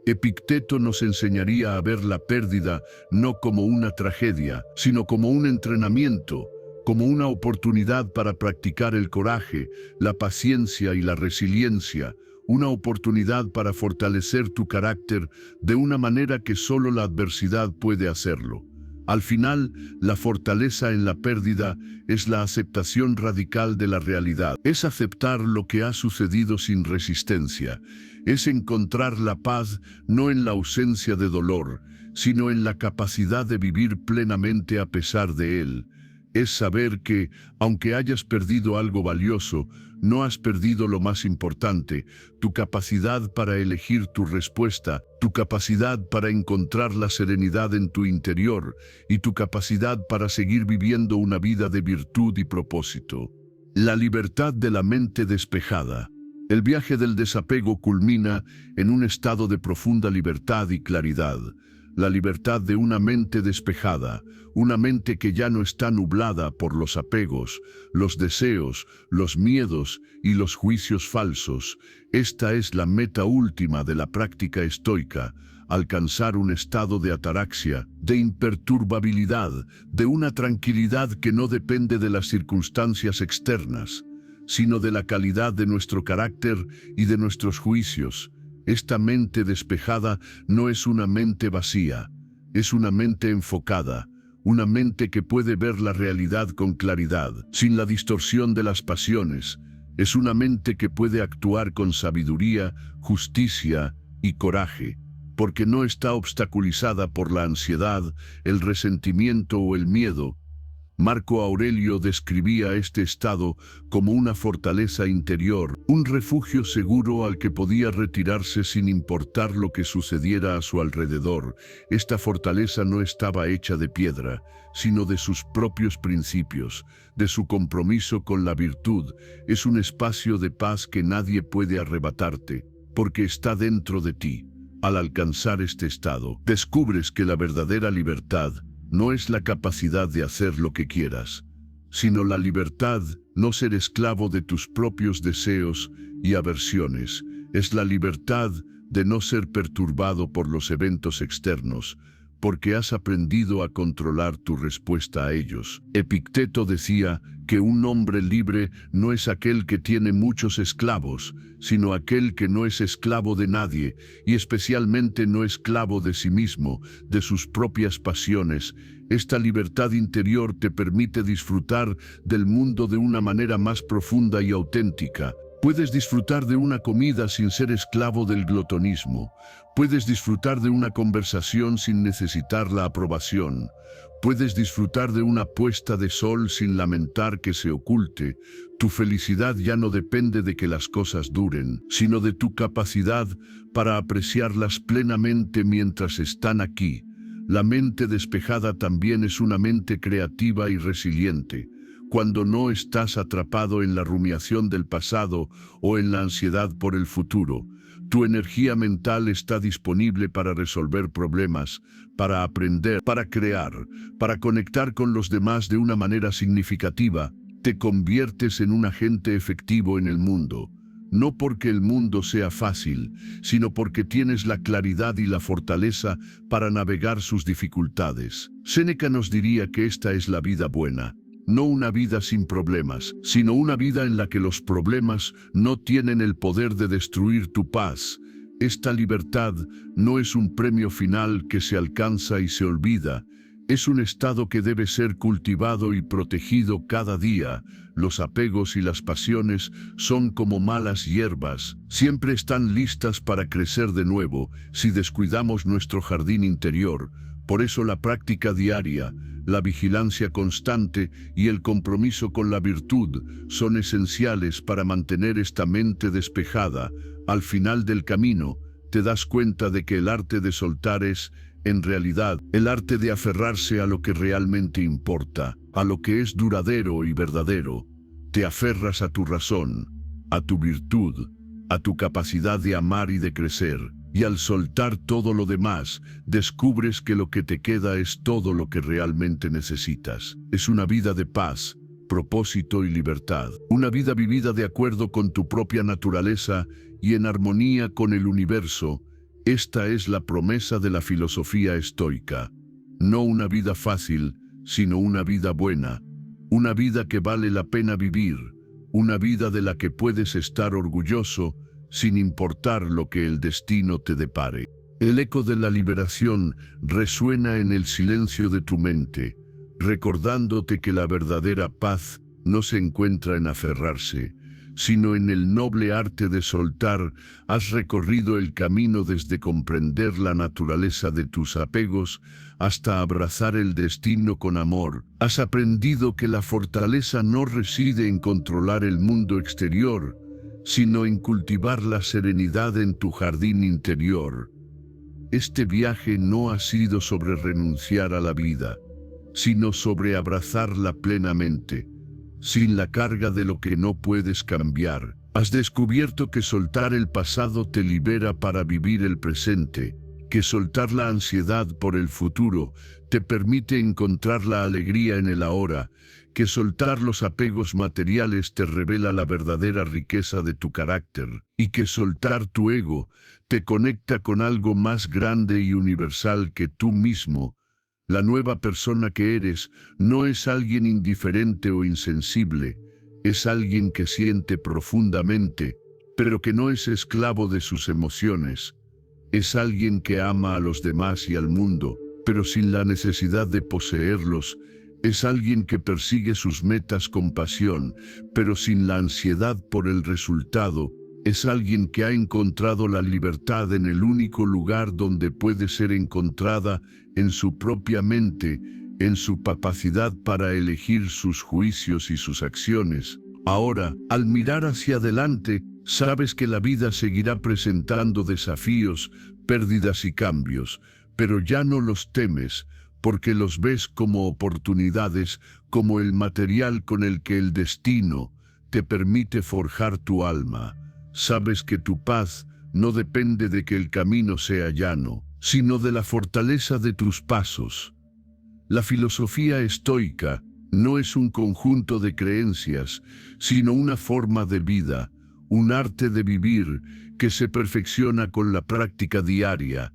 Epicteto nos enseñaría a ver la pérdida no como una tragedia, sino como un entrenamiento, como una oportunidad para practicar el coraje, la paciencia y la resiliencia, una oportunidad para fortalecer tu carácter de una manera que solo la adversidad puede hacerlo. Al final, la fortaleza en la pérdida es la aceptación radical de la realidad. Es aceptar lo que ha sucedido sin resistencia. Es encontrar la paz no en la ausencia de dolor, sino en la capacidad de vivir plenamente a pesar de él. Es saber que, aunque hayas perdido algo valioso, no has perdido lo más importante, tu capacidad para elegir tu respuesta, tu capacidad para encontrar la serenidad en tu interior y tu capacidad para seguir viviendo una vida de virtud y propósito. La libertad de la mente despejada. El viaje del desapego culmina en un estado de profunda libertad y claridad. La libertad de una mente despejada, una mente que ya no está nublada por los apegos, los deseos, los miedos y los juicios falsos. Esta es la meta última de la práctica estoica, alcanzar un estado de ataraxia, de imperturbabilidad, de una tranquilidad que no depende de las circunstancias externas, sino de la calidad de nuestro carácter y de nuestros juicios. Esta mente despejada no es una mente vacía, es una mente enfocada, una mente que puede ver la realidad con claridad, sin la distorsión de las pasiones. Es una mente que puede actuar con sabiduría, justicia y coraje, porque no está obstaculizada por la ansiedad, el resentimiento o el miedo. Marco Aurelio describía este estado como una fortaleza interior, un refugio seguro al que podía retirarse sin importar lo que sucediera a su alrededor. Esta fortaleza no estaba hecha de piedra, sino de sus propios principios, de su compromiso con la virtud. Es un espacio de paz que nadie puede arrebatarte, porque está dentro de ti. Al alcanzar este estado, descubres que la verdadera libertad no es la capacidad de hacer lo que quieras, sino la libertad, no ser esclavo de tus propios deseos y aversiones. Es la libertad de no ser perturbado por los eventos externos, porque has aprendido a controlar tu respuesta a ellos. Epicteto decía que un hombre libre no es aquel que tiene muchos esclavos, sino aquel que no es esclavo de nadie, y especialmente no esclavo de sí mismo, de sus propias pasiones. Esta libertad interior te permite disfrutar del mundo de una manera más profunda y auténtica. Puedes disfrutar de una comida sin ser esclavo del glotonismo. Puedes disfrutar de una conversación sin necesitar la aprobación. Puedes disfrutar de una puesta de sol sin lamentar que se oculte. Tu felicidad ya no depende de que las cosas duren, sino de tu capacidad para apreciarlas plenamente mientras están aquí. La mente despejada también es una mente creativa y resiliente. Cuando no estás atrapado en la rumiación del pasado o en la ansiedad por el futuro, tu energía mental está disponible para resolver problemas, para aprender, para crear, para conectar con los demás de una manera significativa. Te conviertes en un agente efectivo en el mundo, no porque el mundo sea fácil, sino porque tienes la claridad y la fortaleza para navegar sus dificultades. Séneca nos diría que esta es la vida buena. No una vida sin problemas, sino una vida en la que los problemas no tienen el poder de destruir tu paz. Esta libertad no es un premio final que se alcanza y se olvida. Es un estado que debe ser cultivado y protegido cada día. Los apegos y las pasiones son como malas hierbas. Siempre están listas para crecer de nuevo si descuidamos nuestro jardín interior. Por eso la práctica diaria, la vigilancia constante y el compromiso con la virtud son esenciales para mantener esta mente despejada. Al final del camino, te das cuenta de que el arte de soltar es En realidad, el arte de aferrarse a lo que realmente importa, a lo que es duradero y verdadero. Te aferras a tu razón, a tu virtud, a tu capacidad de amar y de crecer. Y al soltar todo lo demás, descubres que lo que te queda es todo lo que realmente necesitas. Es una vida de paz, propósito y libertad. Una vida vivida de acuerdo con tu propia naturaleza y en armonía con el universo. Esta es la promesa de la filosofía estoica. No una vida fácil, sino una vida buena. Una vida que vale la pena vivir. Una vida de la que puedes estar orgulloso, sin importar lo que el destino te depare. El eco de la liberación resuena en el silencio de tu mente, recordándote que la verdadera paz no se encuentra en aferrarse, sino en el noble arte de soltar. Has recorrido el camino desde comprender la naturaleza de tus apegos hasta abrazar el destino con amor. Has aprendido que la fortaleza no reside en controlar el mundo exterior, sino en cultivar la serenidad en tu jardín interior. Este viaje no ha sido sobre renunciar a la vida, sino sobre abrazarla plenamente, sin la carga de lo que no puedes cambiar. Has descubierto que soltar el pasado te libera para vivir el presente, que soltar la ansiedad por el futuro te permite encontrar la alegría en el ahora, que soltar los apegos materiales te revela la verdadera riqueza de tu carácter, y que soltar tu ego te conecta con algo más grande y universal que tú mismo. La nueva persona que eres no es alguien indiferente o insensible, es alguien que siente profundamente, pero que no es esclavo de sus emociones. Es alguien que ama a los demás y al mundo, pero sin la necesidad de poseerlos. Es alguien que persigue sus metas con pasión, pero sin la ansiedad por el resultado. Es alguien que ha encontrado la libertad en el único lugar donde puede ser encontrada, en su propia mente, en su capacidad para elegir sus juicios y sus acciones. Ahora, al mirar hacia adelante, sabes que la vida seguirá presentando desafíos, pérdidas y cambios, pero ya no los temes, porque los ves como oportunidades, como el material con el que el destino te permite forjar tu alma. Sabes que tu paz no depende de que el camino sea llano, sino de la fortaleza de tus pasos. La filosofía estoica no es un conjunto de creencias, sino una forma de vida, un arte de vivir que se perfecciona con la práctica diaria.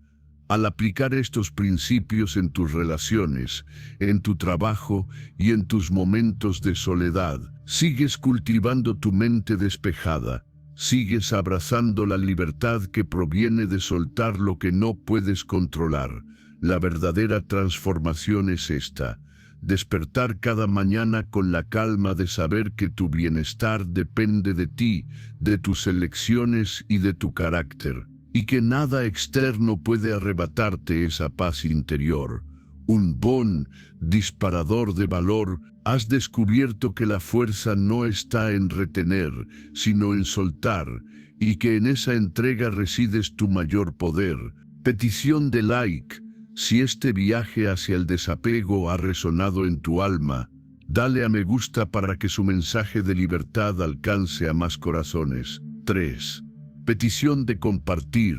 Al aplicar estos principios en tus relaciones, en tu trabajo y en tus momentos de soledad, sigues cultivando tu mente despejada, sigues abrazando la libertad que proviene de soltar lo que no puedes controlar. La verdadera transformación es esta: despertar cada mañana con la calma de saber que tu bienestar depende de ti, de tus elecciones y de tu carácter, y que nada externo puede arrebatarte esa paz interior. Un buen disparador de valor. Has descubierto que la fuerza no está en retener, sino en soltar, y que en esa entrega resides tu mayor poder. Petición de like. Si este viaje hacia el desapego ha resonado en tu alma, dale a me gusta para que su mensaje de libertad alcance a más corazones. 3. Petición de compartir.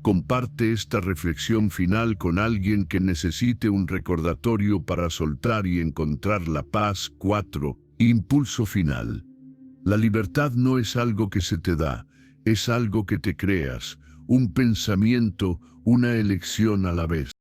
Comparte esta reflexión final con alguien que necesite un recordatorio para soltar y encontrar la paz. 4. Impulso final. La libertad no es algo que se te da, es algo que te creas, un pensamiento, una elección a la vez.